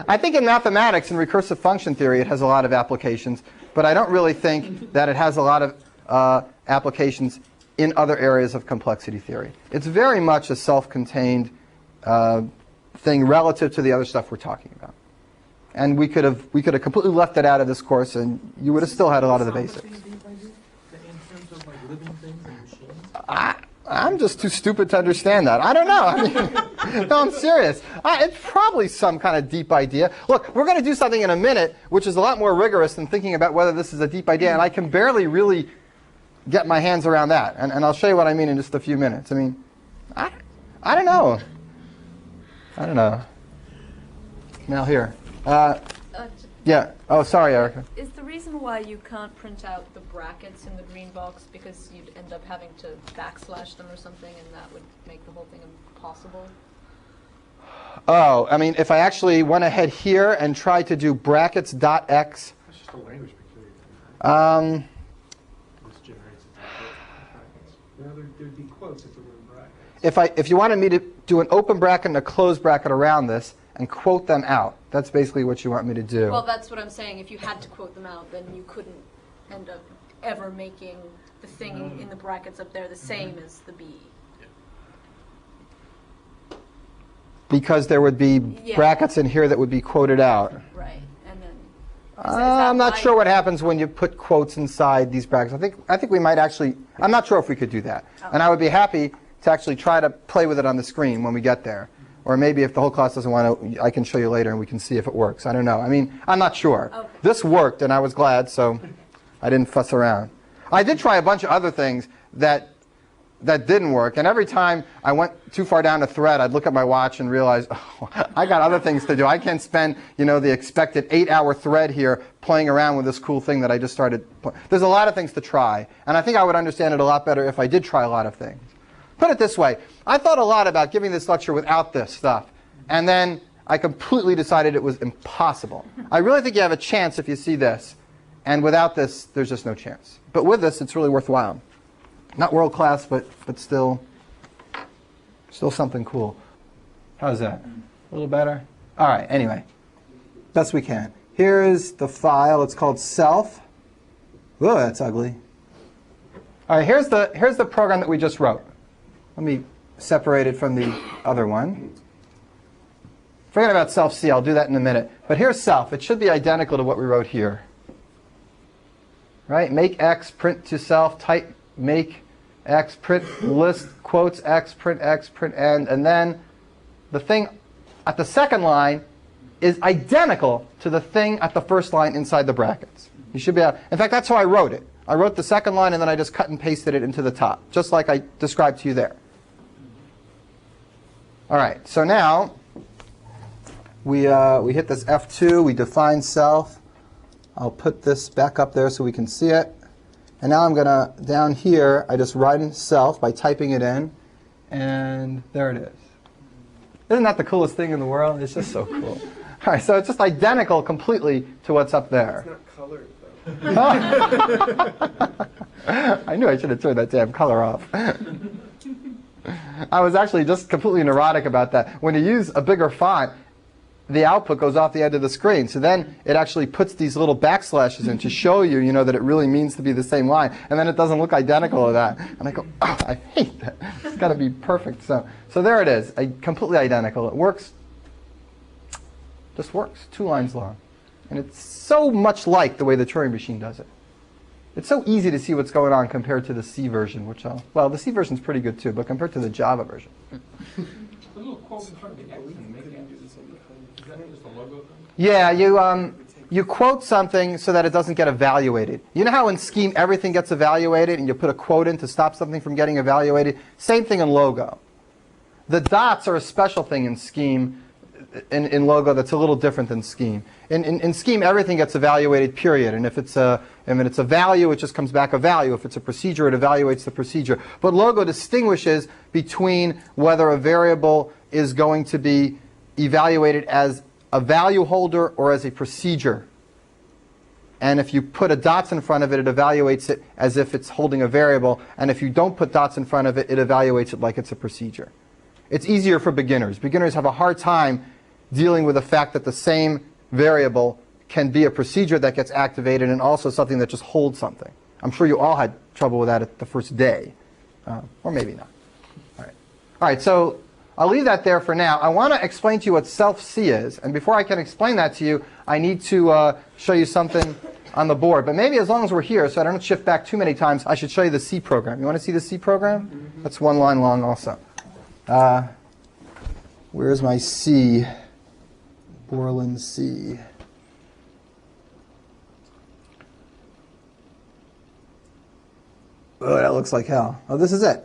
I think in mathematics and recursive function theory it has a lot of applications, but I don't really think that it has a lot of applications in other areas of complexity theory. It's very much a self-contained thing relative to the other stuff we're talking about. And we could have completely left it out of this course, and you would have still had a lot of the basics. In terms of like living things and machines? I'm just too stupid to understand that. I don't know. I mean, no, I'm serious. It's probably some kind of deep idea. Look, we're going to do something in a minute, which is a lot more rigorous than thinking about whether this is a deep idea, and I can barely really get my hands around that. And I'll show you what I mean in just a few minutes. I mean, I don't know. I don't know. Now here. Yeah. Oh, sorry, Erica. Is the reason why you can't print out the brackets in the green box because you'd end up having to backslash them or something, and that would make the whole thing impossible? Oh, I mean, if I actually went ahead here and tried to do brackets dot x. That's just a language peculiar. This generates its own brackets. Now there'd be quotes if there were brackets. If you wanted me to do an open bracket and a closed bracket around this and quote them out, that's basically what you want me to do. Well, that's what I'm saying. If you had to quote them out, then you couldn't end up ever making the thing in the brackets up there the same as the B. Because there would be brackets in here that would be quoted out. Right. And then I'm not sure what happens when you put quotes inside these brackets. I think we might actually, I'm not sure if we could do that. Oh. And I would be happy to actually try to play with it on the screen when we get there. Or maybe if the whole class doesn't want to, I can show you later and we can see if it works. I don't know. I mean, I'm not sure. Okay. This worked and I was glad, so I didn't fuss around. I did try a bunch of other things that didn't work. And every time I went too far down a thread, I'd look at my watch and realize, oh, I got other things to do. I can't spend, the expected 8-hour thread here playing around with this cool thing that I just started. There's a lot of things to try. And I think I would understand it a lot better if I did try a lot of things. Put it this way. I thought a lot about giving this lecture without this stuff. And then I completely decided it was impossible. I really think you have a chance if you see this. And without this, there's just no chance. But with this, it's really worthwhile. Not world class, but still something cool. How's that? A little better? All right, anyway. Best we can. Here is the file. It's called self. Whoa, that's ugly. All right, here's the program that we just wrote. Let me separate it from the other one. Forget about self C. I'll do that in a minute. But here's self. It should be identical to what we wrote here. Right? Make x, print to self, type make x, print list, quotes x, print end. And then the thing at the second line is identical to the thing at the first line inside the brackets. You should be able, in fact, that's how I wrote it. I wrote the second line and then I just cut and pasted it into the top, just like I described to you there. All right, so now we hit this F2, we define self. I'll put this back up there so we can see it. And now I'm going to, down here, I just run self by typing it in. And there it is. Isn't that the coolest thing in the world? It's just so cool. All right, so it's just identical completely to what's up there. It's not colored, though. I knew I should have turned that damn color off. I was actually just completely neurotic about that. When you use a bigger font, the output goes off the end of the screen. So then it actually puts these little backslashes in to show you, that it really means to be the same line. And then it doesn't look identical to that. And I go, oh, I hate that. It's got to be perfect. So there it is, completely identical. It works, just works, 2 lines long. And it's so much like the way the Turing machine does it. It's so easy to see what's going on compared to the C version, well, the C version's pretty good too, but compared to the Java version. The little quote in front of the X and make it. Is that just a logo thing? Yeah, you quote something so that it doesn't get evaluated. You know how in Scheme everything gets evaluated and you put a quote in to stop something from getting evaluated? Same thing in Logo. The dots are a special thing in Scheme, in Logo that's a little different than Scheme. In Scheme everything gets evaluated, period. And if it's a value, it just comes back a value. If it's a procedure, it evaluates the procedure. But Logo distinguishes between whether a variable is going to be evaluated as a value holder or as a procedure. And if you put a dots in front of it, it evaluates it as if it's holding a variable. And if you don't put dots in front of it, it evaluates it like it's a procedure. It's easier for beginners. Beginners have a hard time dealing with the fact that the same variable can be a procedure that gets activated and also something that just holds something. I'm sure you all had trouble with that at the first day. Or maybe not. All right, so I'll leave that there for now. I want to explain to you what self-C is. And before I can explain that to you, I need to show you something on the board. But maybe as long as we're here, so I don't shift back too many times, I should show you the C program. You want to see the C program? Mm-hmm. That's one line long also. Where's my C? Borland C. Oh, that looks like hell. Oh, this is it.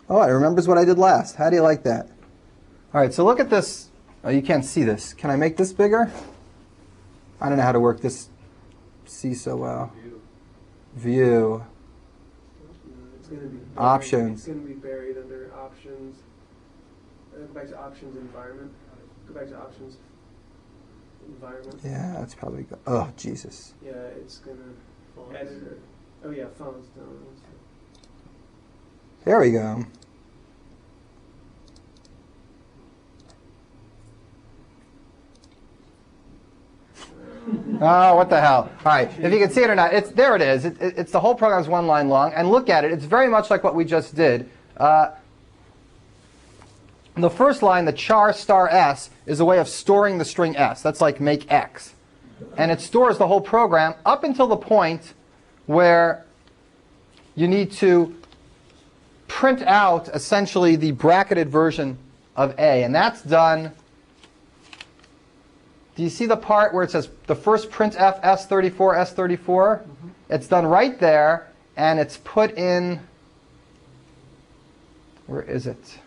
Oh, it remembers what I did last. How do you like that? All right, so look at this. Oh, you can't see this. Can I make this bigger? I don't know how to work this C so well. View. It's going to be buried. Options. It's going to be buried under options. Go back to options environment. Go back to options environment. Yeah, that's probably good. Oh, Jesus. Yeah, it's going to editor. Oh yeah, fonts down. There we go. Oh, what the hell. All right, if you can see it or not, there it is. It's the whole program's one line long. And look at it. It's very much like what we just did. The first line, the char star s, is a way of storing the string s. That's like make x. And it stores the whole program up until the point where you need to print out essentially the bracketed version of A. And that's done. Do you see the part where it says the first printf S34, S34? Mm-hmm. It's done right there, and it's put in, where is it?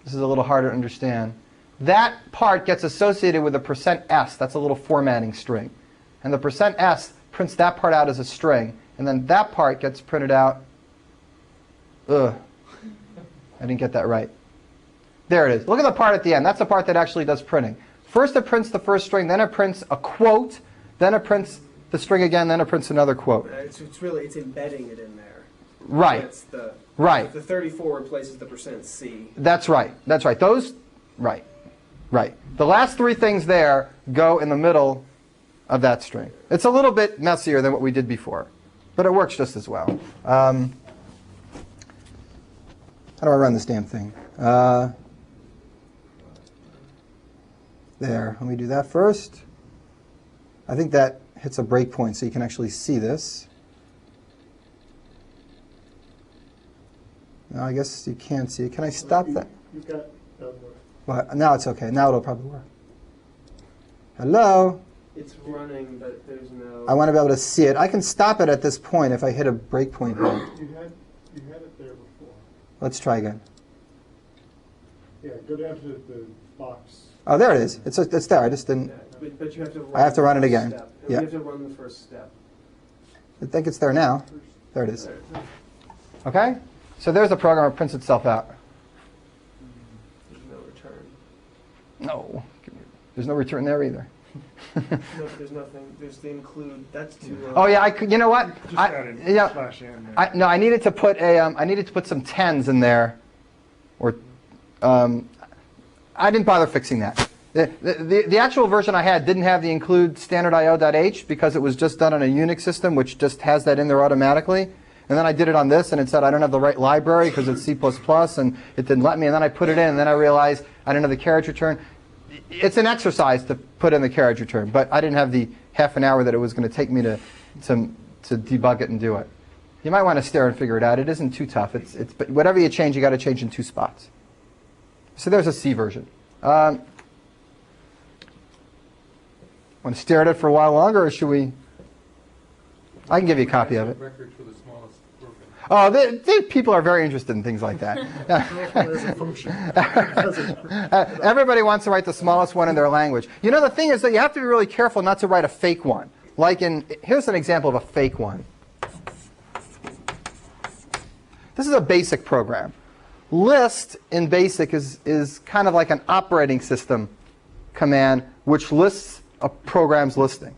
This is a little harder to understand. That part gets associated with a %s. That's a little formatting string. And the %s prints that part out as a string. And then that part gets printed out. Ugh. I didn't get that right. There it is. Look at the part at the end. That's the part that actually does printing. First it prints the first string, then it prints a quote, then it prints the string again, then it prints another quote. It's embedding it in there. Right. That's right. The 34 replaces the %C. That's right. That's right. Those, right. Right. The last three things there go in the middle of that string. It's a little bit messier than what we did before, but it works just as well. How do I run this damn thing? There. Let me do that first. I think that hits a breakpoint so you can actually see this. No, I guess you can't see it. Can I stop that? You've got Well, now it's okay. Now it'll probably work. Hello? It's running, but there's no... I want to be able to see it. I can stop it at this point if I hit a breakpoint here. You had it there before. Let's try again. Yeah, go down to the box. Oh, there it is. It's there. I just didn't... Yeah, but you have to run I have to run it the first again. step. Yeah. You have to run the first step. I think it's there now. There it is. There. Okay? So there's the program that prints itself out. There's no return. No. There's no return there either. No, there's nothing. There's the include. That's too low. Oh yeah, I could. You know what? Just added slash n there. No, I needed to put some 10s in there, or I didn't bother fixing that. The actual version I had didn't have the include standard io.h because it was just done on a Unix system, which just has that in there automatically. And then I did it on this, and it said I don't have the right library because it's C++, and it didn't let me. And then I put it in, and then I realized I didn't have the carriage return. It's an exercise to put in the carriage return, but I didn't have the half an hour that it was going to take me to debug it and do it. You might want to stare and figure it out. It isn't too tough. But whatever you change, you got to change in 2 spots. So there's a C version. Want to stare at it for a while longer, or should we? I can give you a copy of it. Record for the smallest program. Oh, people are very interested in things like that. There's a function. Everybody wants to write the smallest one in their language. You know, the thing is that you have to be really careful not to write a fake one. Here's an example of a fake one. This is a basic program. List in BASIC is kind of like an operating system command which lists a program's listing.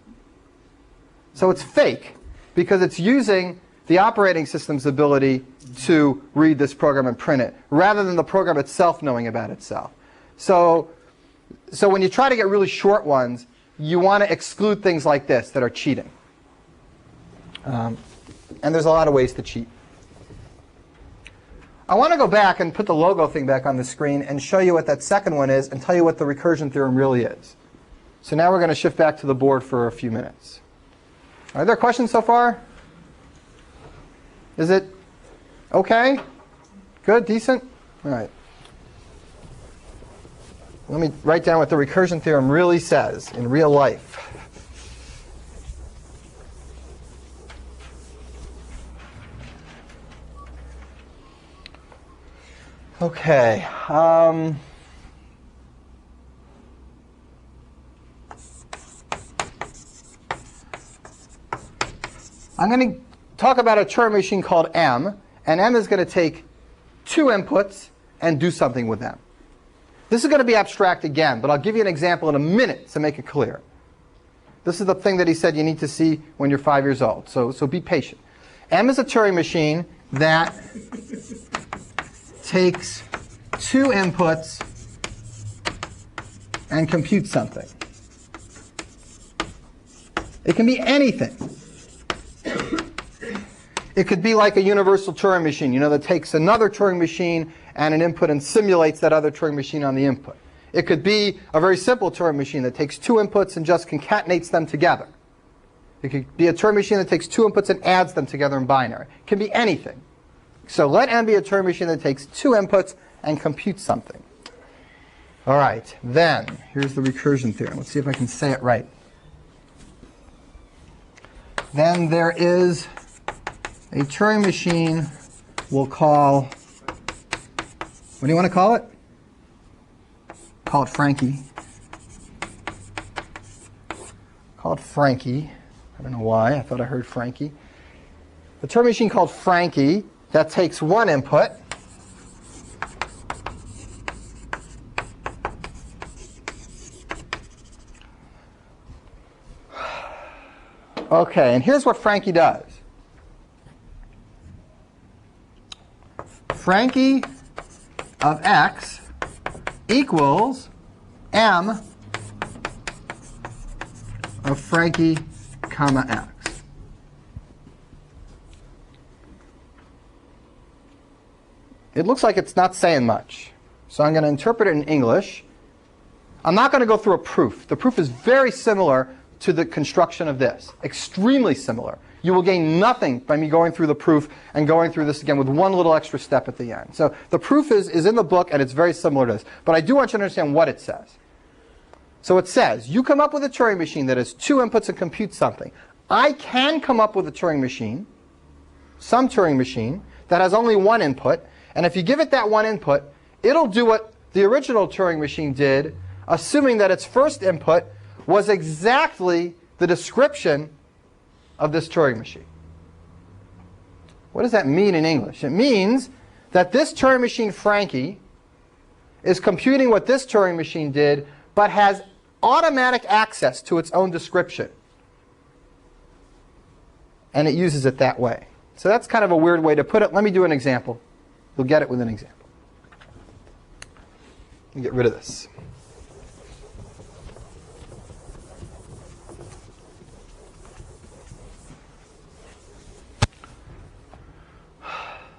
So it's fake because it's using the operating system's ability to read this program and print it, rather than the program itself knowing about itself. So when you try to get really short ones, you want to exclude things like this that are cheating. And there's a lot of ways to cheat. I want to go back and put the logo thing back on the screen and show you what that second one is and tell you what the recursion theorem really is. So now we're going to shift back to the board for a few minutes. Are there questions so far? Is it okay? Good? Decent? All right. Let me write down what the recursion theorem really says in real life. Okay. I'm going to talk about a Turing machine called M, and M is going to take two inputs and do something with them. This is going to be abstract again, but I'll give you an example in a minute to make it clear. This is the thing that he said you need to see when you're 5 years old, so be patient. M is a Turing machine that takes two inputs and computes something. It can be anything. It could be like a universal Turing machine, that takes another Turing machine and an input and simulates that other Turing machine on the input. It could be a very simple Turing machine that takes two inputs and just concatenates them together. It could be a Turing machine that takes two inputs and adds them together in binary. It can be anything. So let M be a Turing machine that takes two inputs and computes something. All right, then, here's the recursion theorem. Let's see if I can say it right. Then there is a Turing machine we'll call, what do you want to call it? Call it Frankie. Call it Frankie. I don't know why. I thought I heard Frankie. A Turing machine called Frankie that takes one input Okay, and here's what Frankie does. Frankie of x equals M of Frankie comma x. It looks like it's not saying much, so I'm going to interpret it in English. I'm not going to go through a proof. The proof is very similar to the construction of this. Extremely similar. You will gain nothing by me going through the proof and going through this again with one little extra step at the end. So the proof is in the book, and it's very similar to this. But I do want you to understand what it says. So it says, you come up with a Turing machine that has two inputs and computes something. I can come up with a Turing machine, some Turing machine, that has only one input. And if you give it that one input, it'll do what the original Turing machine did, assuming that its first input was exactly the description of this Turing machine. What does that mean in English? It means that this Turing machine, Frankie, is computing what this Turing machine did, but has automatic access to its own description. And it uses it that way. So that's kind of a weird way to put it. Let me do an example. You'll get it with an example. Let me get rid of this.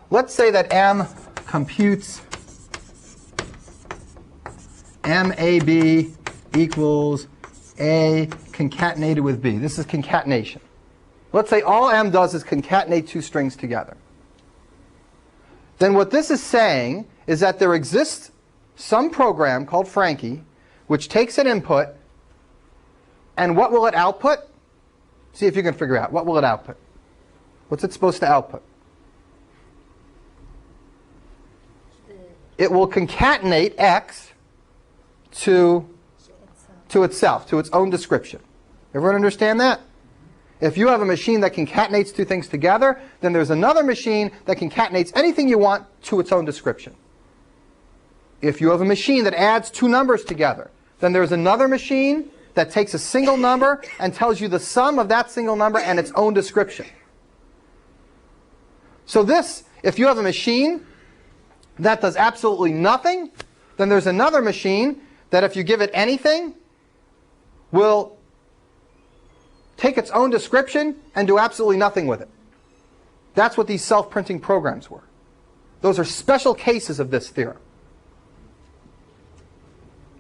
Let's say that M computes MAB equals A concatenated with B. This is concatenation. Let's say all M does is concatenate two strings together. Then what this is saying is that there exists some program called Frankie which takes an input, and what will it output? See if you can figure out. What will it output? What's it supposed to output? It will concatenate X to itself, to its own description. Everyone understand that? If you have a machine that concatenates two things together, then there's another machine that concatenates anything you want to its own description. If you have a machine that adds two numbers together, then there's another machine that takes a single number and tells you the sum of that single number and its own description. So this, if you have a machine that does absolutely nothing, then there's another machine that if you give it anything will take its own description and do absolutely nothing with it. That's what these self-printing programs were. Those are special cases of this theorem.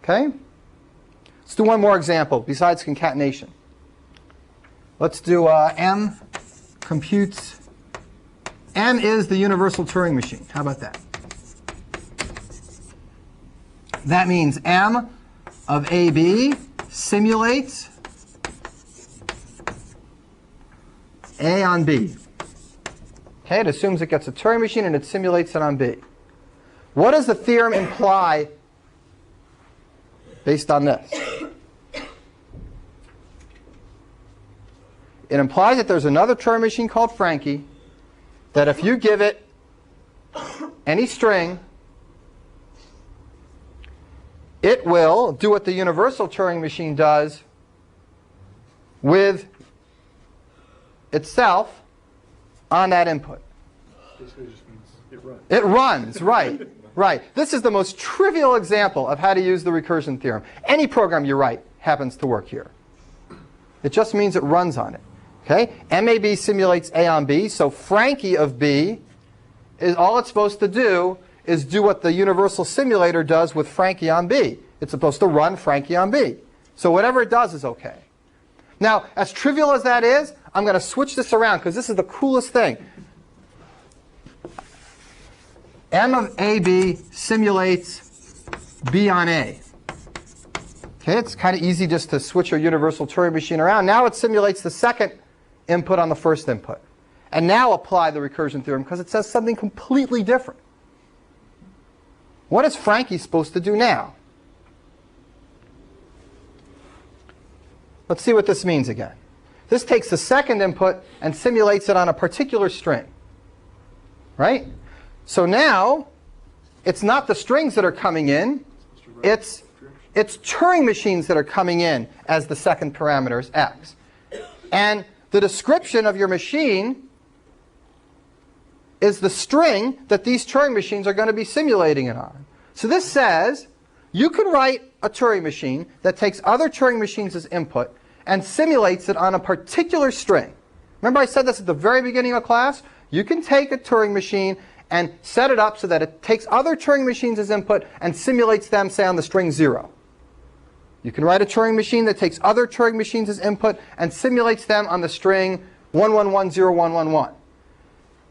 Okay? Let's do one more example besides concatenation. Let's do M computes. M is the universal Turing machine. How about that? That means M of AB simulates A on B. Okay, it assumes it gets a Turing machine and it simulates it on B. What does the theorem imply based on this? It implies that there's another Turing machine called Frankie, that if you give it any string, it will do what the universal Turing machine does with itself on that input. Basically, it just means it runs. It runs, right. Right. This is the most trivial example of how to use the recursion theorem. Any program you write happens to work here. It just means it runs on it. Okay? MAB simulates A on B, so Frankie of B is all it's supposed to do is do what the universal simulator does with Frankie on B. It's supposed to run Frankie on B. So whatever it does is okay. Now, as trivial as that is, I'm going to switch this around because this is the coolest thing. M of AB simulates B on A. Okay, it's kind of easy just to switch your universal Turing machine around. Now it simulates the second input on the first input. And now apply the recursion theorem because it says something completely different. What is Frankie supposed to do now? Let's see what this means again. This takes the second input and simulates it on a particular string. Right? So now, it's not the strings that are coming in. It's Turing machines that are coming in as the second parameter is x. And the description of your machine is the string that these Turing machines are going to be simulating it on. So this says you can write a Turing machine that takes other Turing machines as input and simulates it on a particular string. Remember I said this at the very beginning of class? You can take a Turing machine and set it up so that it takes other Turing machines as input and simulates them, say, on the string 0. You can write a Turing machine that takes other Turing machines as input and simulates them on the string 1110111.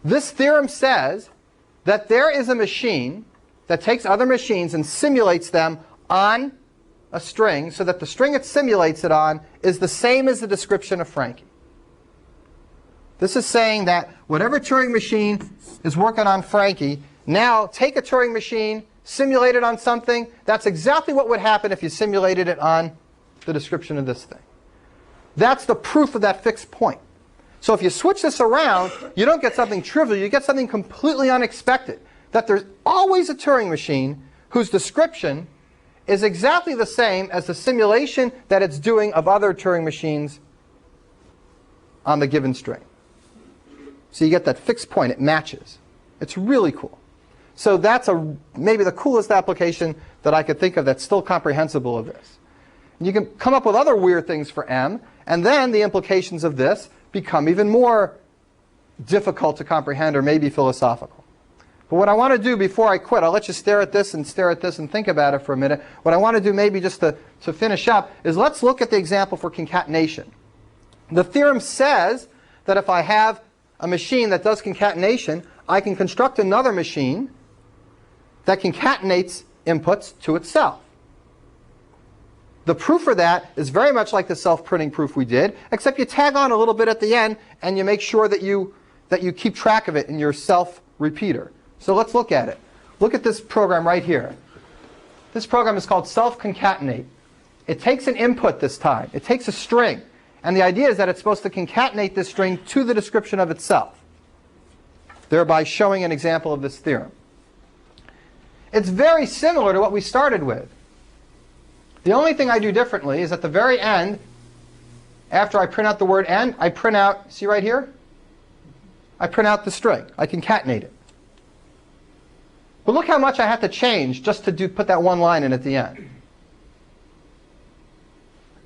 This theorem says that there is a machine that takes other machines and simulates them on a string so that the string it simulates it on is the same as the description of Frankie. This is saying that whatever Turing machine is working on Frankie, now take a Turing machine, simulate it on something. That's exactly what would happen if you simulated it on the description of this thing. That's the proof of that fixed point. So if you switch this around, you don't get something trivial. You get something completely unexpected. That there's always a Turing machine whose description is exactly the same as the simulation that it's doing of other Turing machines on the given string. So you get that fixed point. It matches. It's really cool. So that's maybe the coolest application that I could think of that's still comprehensible of this. And you can come up with other weird things for M, and then the implications of this become even more difficult to comprehend or maybe philosophical. But what I want to do before I quit, I'll let you stare at this and think about it for a minute. What I want to do maybe just to finish up is let's look at the example for concatenation. The theorem says that if I have a machine that does concatenation, I can construct another machine that concatenates inputs to itself. The proof for that is very much like the self-printing proof we did, except you tag on a little bit at the end and you make sure that you keep track of it in your self-repeater. So let's look at it. Look at this program right here. This program is called self-concatenate. It takes an input this time. It takes a string. And the idea is that it's supposed to concatenate this string to the description of itself, thereby showing an example of this theorem. It's very similar to what we started with. The only thing I do differently is at the very end, after I print out the word end, I print out, see right here? I print out the string. I concatenate it. But look how much I have to change just to put that one line in at the end.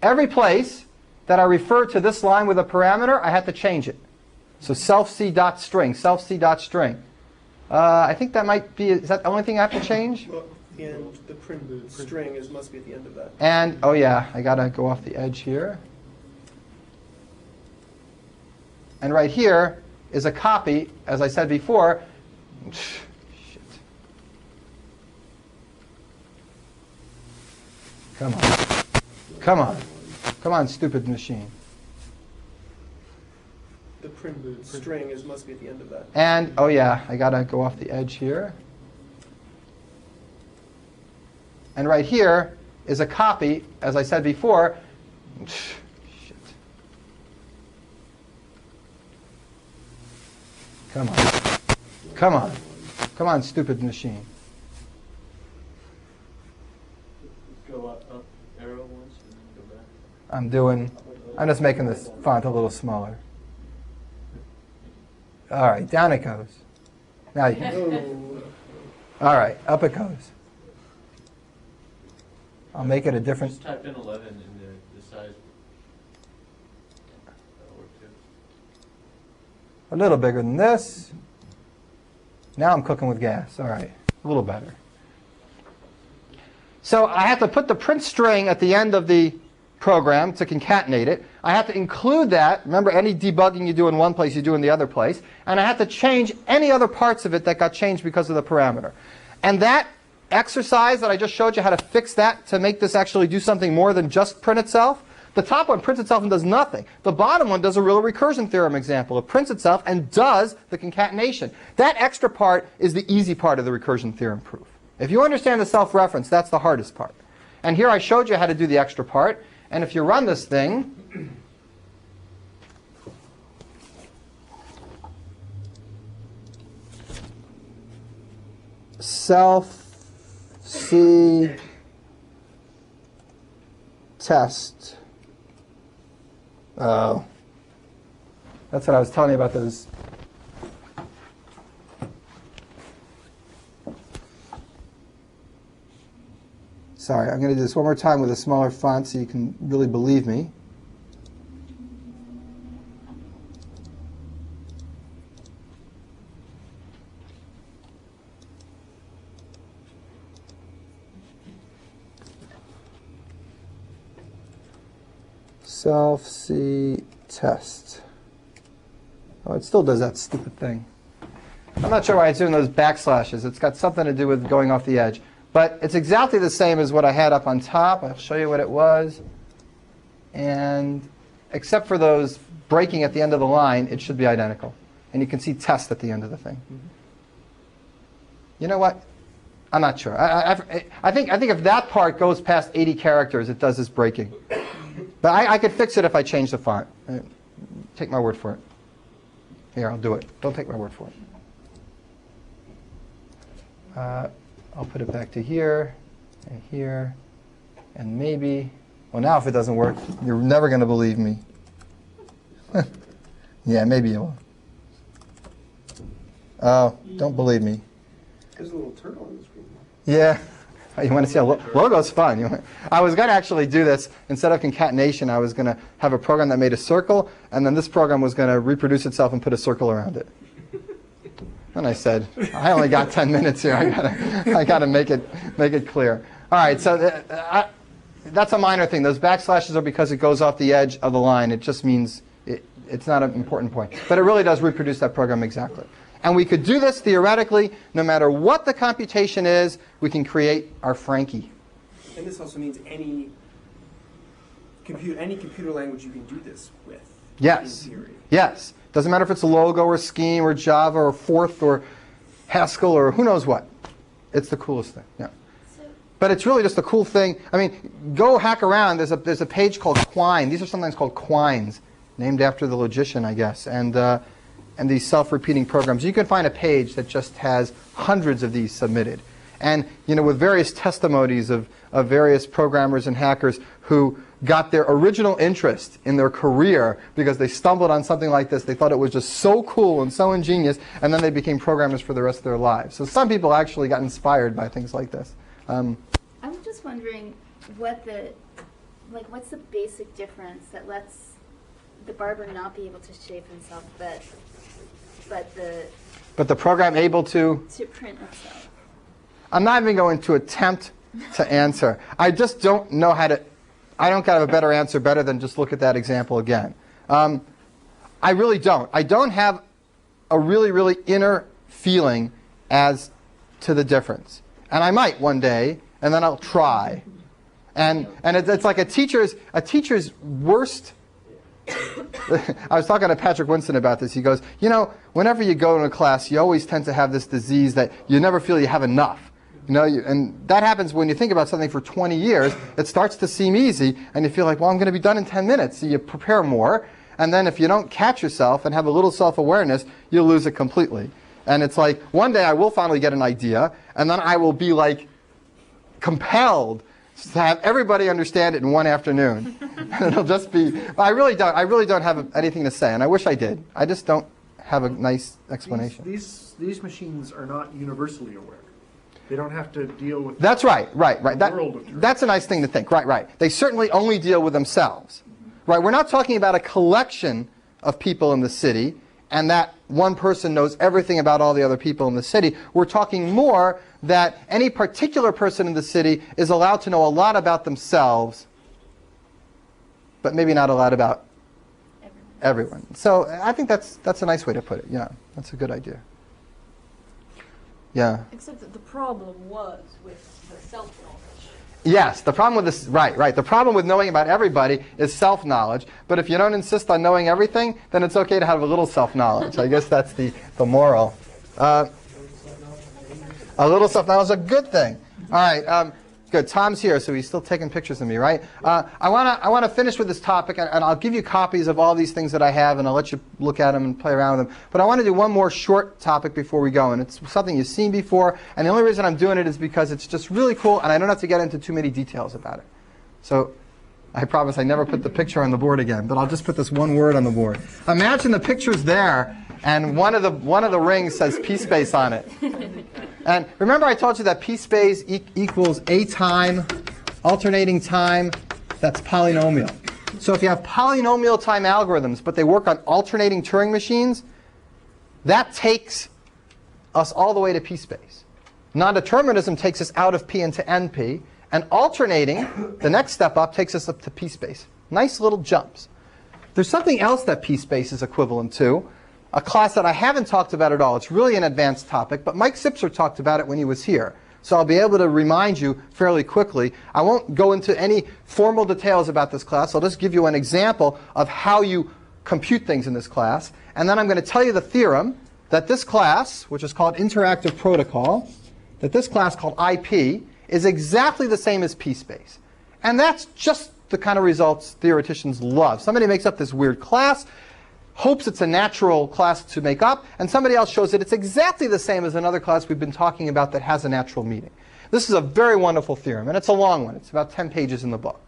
Every place that I refer to this line with a parameter, I have to change it. So self-c.string, self-c.string. I think that might be, is that the only thing I have to change? Well, the end, the print string must be at the end of that. And, oh yeah, I got to go off the edge here. And right here is a copy, as I said before. Shit. Come on. Come on. Come on, stupid machine. The print string must be at the end of that. And, oh yeah, I got to go off the edge here. And right here is a copy, as I said before. Shit. Come on. Come on. Come on, stupid machine. Go up arrow once and then go back. I'm just making this font a little smaller. All right, down it goes. Now you can. All right, up it goes. I'll make it a different. Just type in 11 in the size. That'll work too. A little bigger than this. Now I'm cooking with gas. All right, a little better. So I have to put the print string at the end of the program to concatenate it. I have to include that. Remember, any debugging you do in one place, you do in the other place. And I have to change any other parts of it that got changed because of the parameter. And that exercise that I just showed you how to fix that to make this actually do something more than just print itself. The top one prints itself and does nothing. The bottom one does a real recursion theorem example. It prints itself and does the concatenation. That extra part is the easy part of the recursion theorem proof. If you understand the self-reference, that's the hardest part. And here I showed you how to do the extra part. And if you run this thing, self-C test. Oh, that's what I was telling you about those. Sorry, I'm going to do this one more time with a smaller font so you can really believe me. Self-C test. Oh, it still does that stupid thing. I'm not sure why it's doing those backslashes. It's got something to do with going off the edge. But it's exactly the same as what I had up on top. I'll show you what it was. And except for those breaking at the end of the line, it should be identical. And you can see test at the end of the thing. You know what? I'm not sure. I think if that part goes past 80 characters, it does this breaking. But I could fix it if I change the font. Take my word for it. Here, I'll do it. Don't take my word for it. I'll put it back to here, and maybe, well, now if it doesn't work, you're never going to believe me. Yeah, maybe you will. Oh, don't believe me. There's a little turtle on the screen. Yeah. You want to see a logo's fun. I was going to actually do this. Instead of concatenation, I was going to have a program that made a circle, and then this program was going to reproduce itself and put a circle around it. And I said, I only got 10 minutes here. I gotta make it clear. All right, so that's a minor thing. Those backslashes are because it goes off the edge of the line. It just means it's not an important point. But it really does reproduce that program exactly. And we could do this theoretically. No matter what the computation is, we can create our Frankie. And this also means any computer language you can do this with. Yes. In theory. Yes. Doesn't matter if it's Logo or Scheme or Java or Forth or Haskell or who knows what. It's the coolest thing. Yeah. But it's really just a cool thing. I mean, go hack around. There's a page called Quine. These are sometimes called Quines, named after the logician, I guess. And these self-repeating programs. You can find a page that just has hundreds of these submitted. And with various testimonies of various programmers and hackers who got their original interest in their career because they stumbled on something like this. They thought it was just so cool and so ingenious, and then they became programmers for the rest of their lives. So some people actually got inspired by things like this. I'm just wondering what's the basic difference that lets the barber not be able to shave himself, but but the program able to print itself. I'm not even going to attempt to answer. I just don't know how to. I don't have a better answer better than just look at that example again. I really don't. I don't have a really, really inner feeling as to the difference. And I might one day, and then I'll try. And it's like a teacher's worst. I was talking to Patrick Winston about this. He goes, you know, whenever you go to a class, you always tend to have this disease that you never feel you have enough. You know, and that happens when you think about something for 20 years. It starts to seem easy, and you feel like, well, I'm going to be done in 10 minutes. So you prepare more, and then if you don't catch yourself and have a little self-awareness, you'll lose it completely. And it's like, one day I will finally get an idea, and then I will be like compelled to have everybody understand it in one afternoon. And it'll just be, I really don't have anything to say, and I wish I did. I just don't have a nice explanation. These machines are not universally aware. They don't have to deal with. That's right. world of truth. That's a nice thing to think. Right. They certainly only deal with themselves. Right. We're not talking about a collection of people in the city, and that one person knows everything about all the other people in the city. We're talking more that any particular person in the city is allowed to know a lot about themselves, but maybe not a lot about everyone. So I think that's a nice way to put it. Yeah, that's a good idea. Yeah. Except that the problem was with the self-knowledge. Yes, the problem with this, right. The problem with knowing about everybody is self-knowledge. But if you don't insist on knowing everything, then it's okay to have a little self-knowledge. I guess that's the moral. A little self-knowledge is a good thing. All right, good. Tom's here, so he's still taking pictures of me, right? I want to finish with this topic, and I'll give you copies of all these things that I have, and I'll let you look at them and play around with them. But I want to do one more short topic before we go, and it's something you've seen before, and the only reason I'm doing it is because it's just really cool, and I don't have to get into too many details about it. So I promise I never put the picture on the board again, but I'll just put this one word on the board. Imagine the picture's there, and one of the rings says P-space on it. And remember I told you that P-space equals a time, alternating time, that's polynomial. So if you have polynomial time algorithms, but they work on alternating Turing machines, that takes us all the way to P-space. Non-determinism takes us out of P into NP, and alternating, the next step up, takes us up to P-space. Nice little jumps. There's something else that P-space is equivalent to, a class that I haven't talked about at all. It's really an advanced topic, but Mike Sipser talked about it when he was here. So I'll be able to remind you fairly quickly. I won't go into any formal details about this class. I'll just give you an example of how you compute things in this class. And then I'm going to tell you the theorem that this class, which is called Interactive Protocol, that this class called IP, is exactly the same as P-space. And that's just the kind of results theoreticians love. Somebody makes up this weird class, hopes it's a natural class to make up, and somebody else shows that it's exactly the same as another class we've been talking about that has a natural meaning. This is a very wonderful theorem, and it's a long one. It's about 10 pages in the book.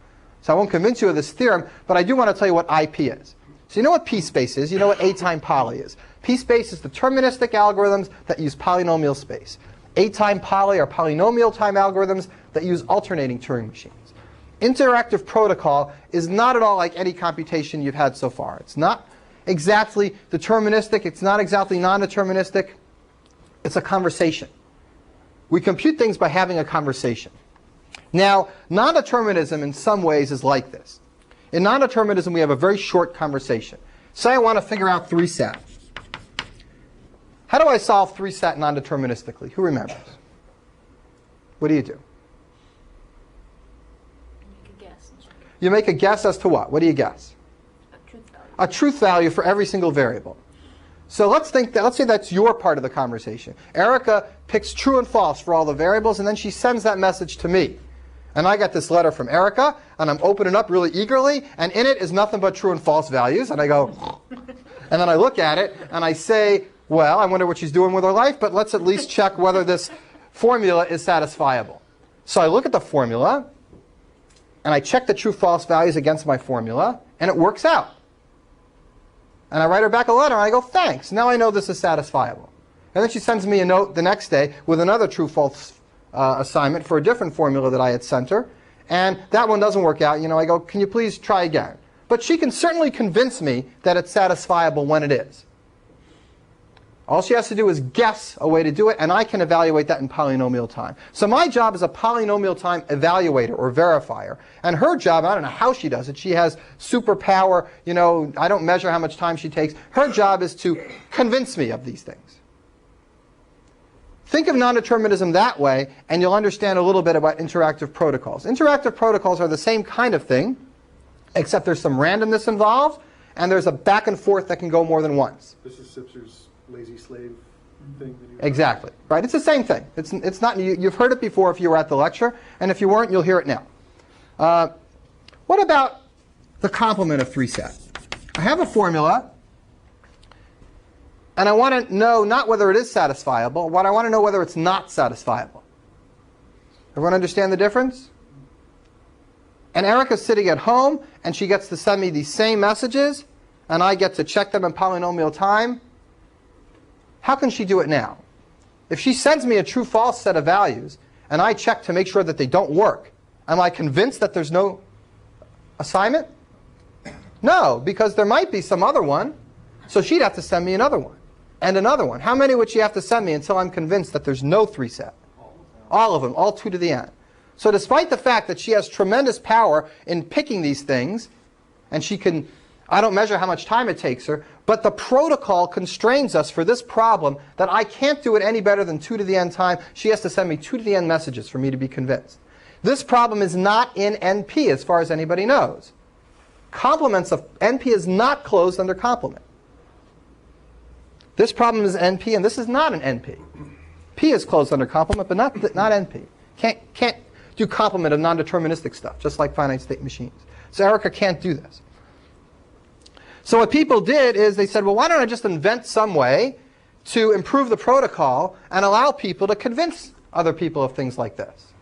So I won't convince you of this theorem, but I do want to tell you what IP is. So you know what P-space is. You know what A-time poly is. P-space is deterministic algorithms that use polynomial space. A-time poly are polynomial time algorithms that use alternating Turing machines. Interactive protocol is not at all like any computation you've had so far. It's not exactly deterministic. It's not exactly non-deterministic. It's a conversation. We compute things by having a conversation. Now, non-determinism in some ways is like this. In non-determinism, we have a very short conversation. Say I want to figure out 3-sat. How do I solve 3-sat non-deterministically? Who remembers? What do you do? Make a guess. You make a guess as to what? What do you guess? A truth value. A truth value for every single variable. So let's say that's your part of the conversation. Erica picks true and false for all the variables, and then she sends that message to me. And I got this letter from Erica, and I'm opening up really eagerly, and in it is nothing but true and false values. And I go, and then I look at it, and I say, well, I wonder what she's doing with her life, but let's at least check whether this formula is satisfiable. So I look at the formula, and I check the true-false values against my formula, and it works out. And I write her back a letter, and I go, thanks. Now I know this is satisfiable. And then she sends me a note the next day with another true-false assignment for a different formula that I had sent her. And that one doesn't work out. I go, can you please try again? But she can certainly convince me that it's satisfiable when it is. All she has to do is guess a way to do it, and I can evaluate that in polynomial time. So my job is a polynomial time evaluator or verifier. And her job, I don't know how she does it. She has superpower. You know, I don't measure how much time she takes. Her job is to convince me of these things. Think of non-determinism that way, and you'll understand a little bit about interactive protocols. Interactive protocols are the same kind of thing, except there's some randomness involved, and there's a back and forth that can go more than once. This is Sipser's lazy slave thing. That you Exactly. Right? It's the same thing. It's not. You've heard it before if you were at the lecture, and if you weren't, you'll hear it now. What about the complement of 3 set? I have a formula, and I want to know not whether it is satisfiable. What I want to know whether it's not satisfiable. Everyone understand the difference? And Erica's sitting at home, and she gets to send me these same messages, and I get to check them in polynomial time. How can she do it now? If she sends me a true-false set of values, and I check to make sure that they don't work, am I convinced that there's no assignment? No, because there might be some other one. So she'd have to send me another one, and another one. How many would she have to send me until I'm convinced that there's no 3 set? All of them, all 2 to the n. So despite the fact that she has tremendous power in picking these things, and she can, I don't measure how much time it takes her, but the protocol constrains us for this problem that I can't do it any better than 2 to the n time. She has to send me 2 to the n messages for me to be convinced. This problem is not in NP as far as anybody knows. Complements of NP is not closed under complement. This problem is NP, and this is not an NP. P is closed under complement, but not NP. Can't do complement of non-deterministic stuff, just like finite state machines. So Erica can't do this. So what people did is they said, well, why don't I just invent some way to improve the protocol and allow people to convince other people of things like this?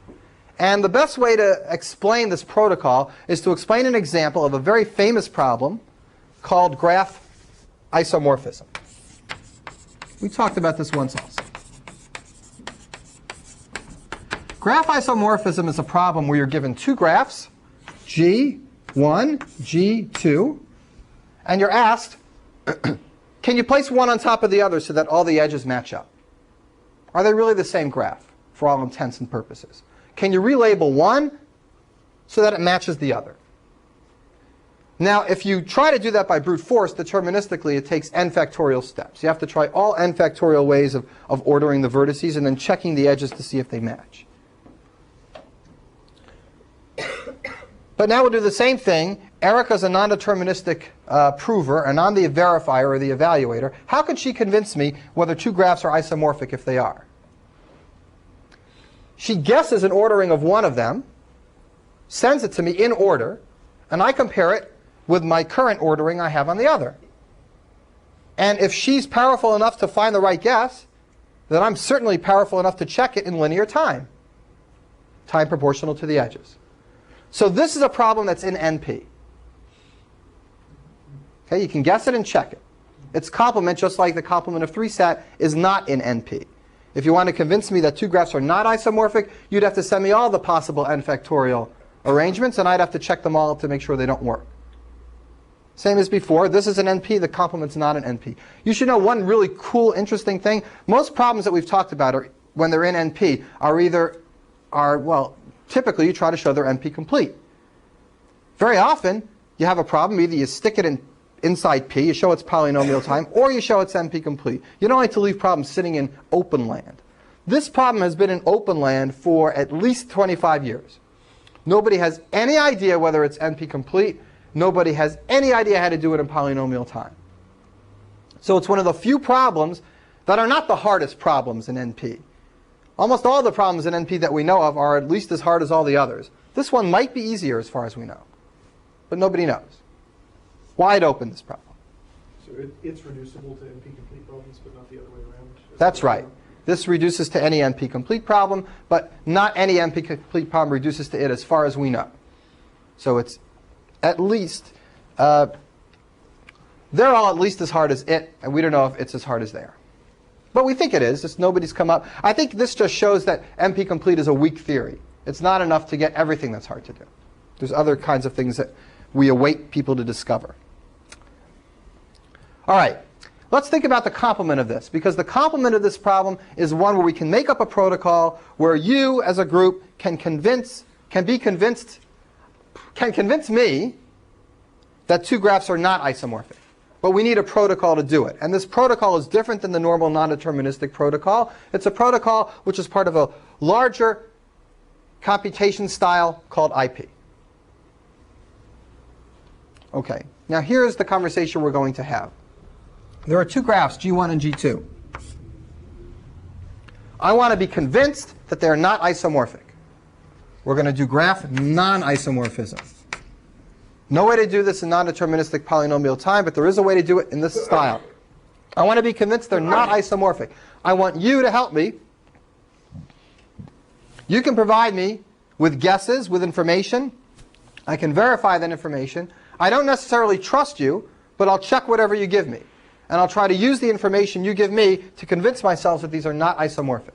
And the best way to explain this protocol is to explain an example of a very famous problem called graph isomorphism. We talked about this once also. Graph isomorphism is a problem where you're given 2 graphs, G1, G2, and you're asked, can you place one on top of the other so that all the edges match up? Are they really the same graph for all intents and purposes? Can you relabel one so that it matches the other? Now, if you try to do that by brute force, deterministically, it takes n factorial steps. You have to try all n factorial ways of ordering the vertices and then checking the edges to see if they match. But now we'll do the same thing. Erica's a non-deterministic prover, and I'm the verifier or the evaluator. How can she convince me whether 2 graphs are isomorphic if they are? She guesses an ordering of one of them, sends it to me in order, and I compare it with my current ordering I have on the other. And if she's powerful enough to find the right guess, then I'm certainly powerful enough to check it in linear time, time proportional to the edges. So this is a problem that's in NP. Okay, you can guess it and check it. Its complement, just like the complement of 3 set, is not in NP. If you want to convince me that 2 graphs are not isomorphic, you'd have to send me all the possible n factorial arrangements, and I'd have to check them all to make sure they don't work. Same as before, this is an NP, the complement's not an NP. You should know one really cool, interesting thing. Most problems that we've talked about are, when they're in NP well, typically you try to show they're NP complete. Very often, you have a problem, either you stick it inside P, you show it's polynomial time, or you show it's NP complete. You don't like to leave problems sitting in open land. This problem has been in open land for at least 25 years. Nobody has any idea whether it's NP complete. Nobody has any idea how to do it in polynomial time. So it's one of the few problems that are not the hardest problems in NP. Almost all the problems in NP that we know of are at least as hard as all the others. This one might be easier as far as we know, but nobody knows. Wide open, this problem. So it's reducible to NP complete problems, but not the other way around? That's right. This reduces to any NP complete problem, but not any NP complete problem reduces to it as far as we know. So it's at least, they're all at least as hard as it, and we don't know if it's as hard as they are. But we think it is. Just nobody's come up. I think this just shows that NP complete is a weak theory. It's not enough to get everything that's hard to do. There's other kinds of things that we await people to discover. All right. let's think about the complement of this, because the complement of this problem is one where we can make up a protocol where you as a group can convince me that two graphs are not isomorphic. But we need a protocol to do it. And this protocol is different than the normal non-deterministic protocol. It's a protocol which is part of a larger computation style called IP. Okay, now here's the conversation we're going to have. There are two graphs, G1 and G2. I want to be convinced that they're not isomorphic. We're going to do graph non-isomorphism. No way to do this in non-deterministic polynomial time, but there is a way to do it in this style. I want to be convinced they're not isomorphic. I want you to help me. You can provide me with guesses, with information. I can verify that information. I don't necessarily trust you, but I'll check whatever you give me. And I'll try to use the information you give me to convince myself that these are not isomorphic.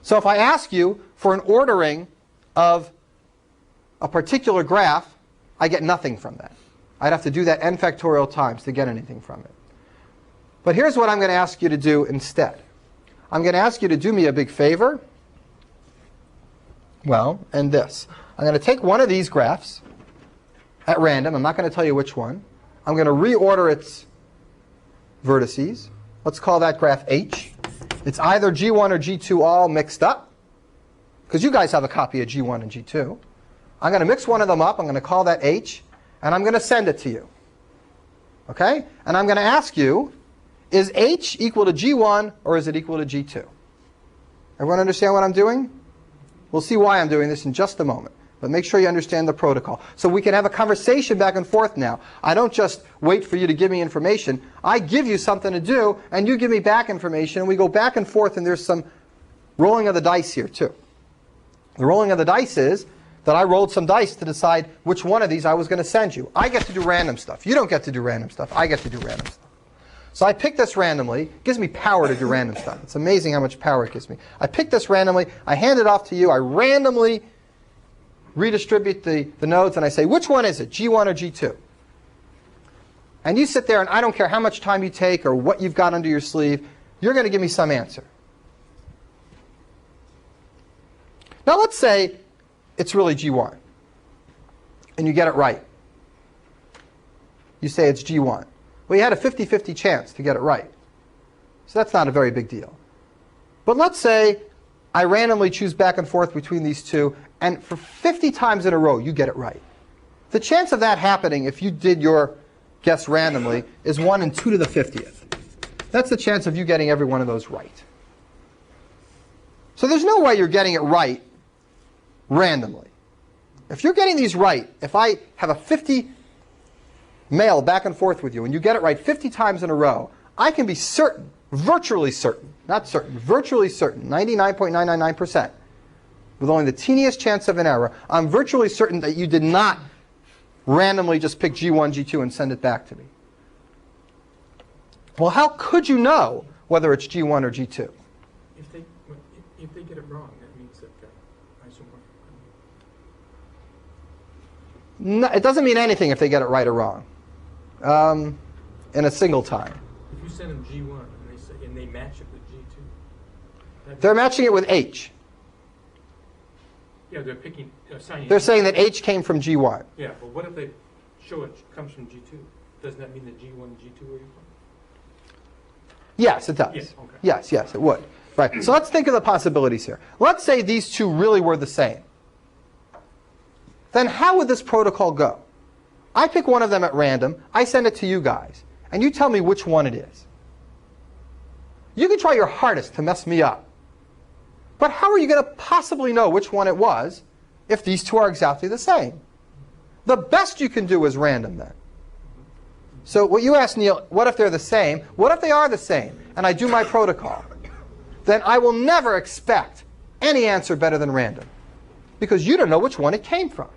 So if I ask you for an ordering of a particular graph, I get nothing from that. I'd have to do that n factorial times to get anything from it. But here's what I'm going to ask you to do instead. I'm going to ask you to do me a big favor. Well, and this. I'm going to take one of these graphs at random. I'm not going to tell you which one. I'm going to reorder its vertices. Let's call that graph H. It's either G1 or G2 all mixed up, because you guys have a copy of G1 and G2. I'm going to mix one of them up. I'm going to call that H, and I'm going to send it to you. Okay? And I'm going to ask you, is H equal to G1 or is it equal to G2? Everyone understand what I'm doing? We'll see why I'm doing this in just a moment. But make sure you understand the protocol. So we can have a conversation back and forth now. I don't just wait for you to give me information. I give you something to do, and you give me back information, and we go back and forth, and there's some rolling of the dice here, too. The rolling of the dice is that I rolled some dice to decide which one of these I was going to send you. I get to do random stuff. You don't get to do random stuff. I get to do random stuff. So I pick this randomly. It gives me power to do random stuff. It's amazing how much power it gives me. I pick this randomly. I hand it off to you. I randomly redistribute the nodes, and I say, which one is it, G1 or G2? And you sit there, and I don't care how much time you take or what you've got under your sleeve. You're going to give me some answer. Now let's say it's really G1, and you get it right. You say it's G1. Well, you had a 50-50 chance to get it right. So that's not a very big deal. But let's say I randomly choose back and forth between these two, and for 50 times in a row, you get it right. The chance of that happening if you did your guess randomly is 1 in 2 to the 50th. That's the chance of you getting every one of those right. So there's no way you're getting it right randomly. If you're getting these right, if I have a 50 mail back and forth with you, and you get it right 50 times in a row, I can be certain, virtually certain, not certain, virtually certain, 99.999%, with only the teeniest chance of an error, I'm virtually certain that you did not randomly just pick G1, G2 and send it back to me. Well, how could you know whether it's G1 or G2? If they get it wrong, that means that they're isomorphic. No, it doesn't mean anything if they get it right or wrong in a single time. If you send them G1 and they match it with G2, they're matching it with H. Yeah, they're picking. They're saying that H came from G1. Yeah, but what if they show it comes from G2? Doesn't that mean that G1 and G2 are equal? Yes, it does. Yes, okay. Yes, it would. Right. So let's think of the possibilities here. Let's say these two really were the same. Then how would this protocol go? I pick one of them at random. I send it to you guys. And you tell me which one it is. You can try your hardest to mess me up. But how are you going to possibly know which one it was if these two are exactly the same? The best you can do is random then. So what you asked, Neil, what if they're the same? What if they are the same and I do my protocol? Then I will never expect any answer better than random, because you don't know which one it came from.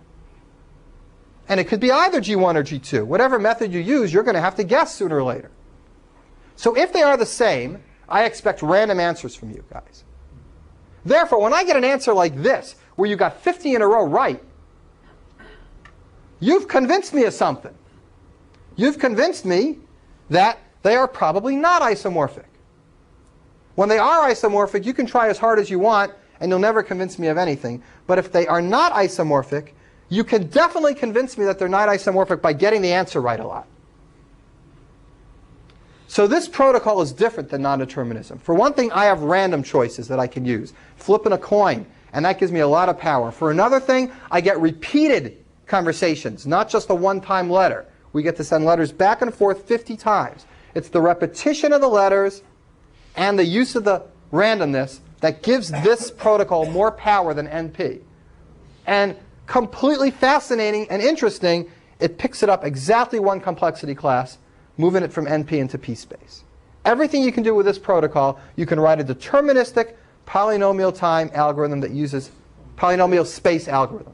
And it could be either G1 or G2. Whatever method you use, you're going to have to guess sooner or later. So if they are the same, I expect random answers from you guys. Therefore, when I get an answer like this, where you got 50 in a row right, you've convinced me of something. You've convinced me that they are probably not isomorphic. When they are isomorphic, you can try as hard as you want, and you'll never convince me of anything. But if they are not isomorphic, you can definitely convince me that they're not isomorphic by getting the answer right a lot. So this protocol is different than non-determinism. For one thing, I have random choices that I can use. Flipping a coin, and that gives me a lot of power. For another thing, I get repeated conversations, not just a one-time letter. We get to send letters back and forth 50 times. It's the repetition of the letters and the use of the randomness that gives this protocol more power than NP. And completely fascinating and interesting, it picks it up exactly one complexity class, moving it from NP into P space. Everything you can do with this protocol, you can write a deterministic polynomial time algorithm that uses polynomial space algorithm.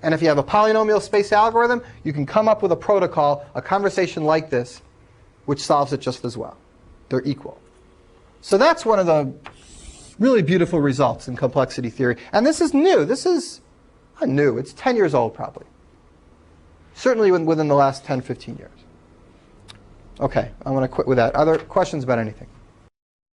And if you have a polynomial space algorithm, you can come up with a protocol, a conversation like this, which solves it just as well. They're equal. So that's one of the really beautiful results in complexity theory. And this is new. This is not new. It's 10 years old, probably. Certainly within the last 10, 15 years. OK, I'm going to quit with that. Other questions about anything?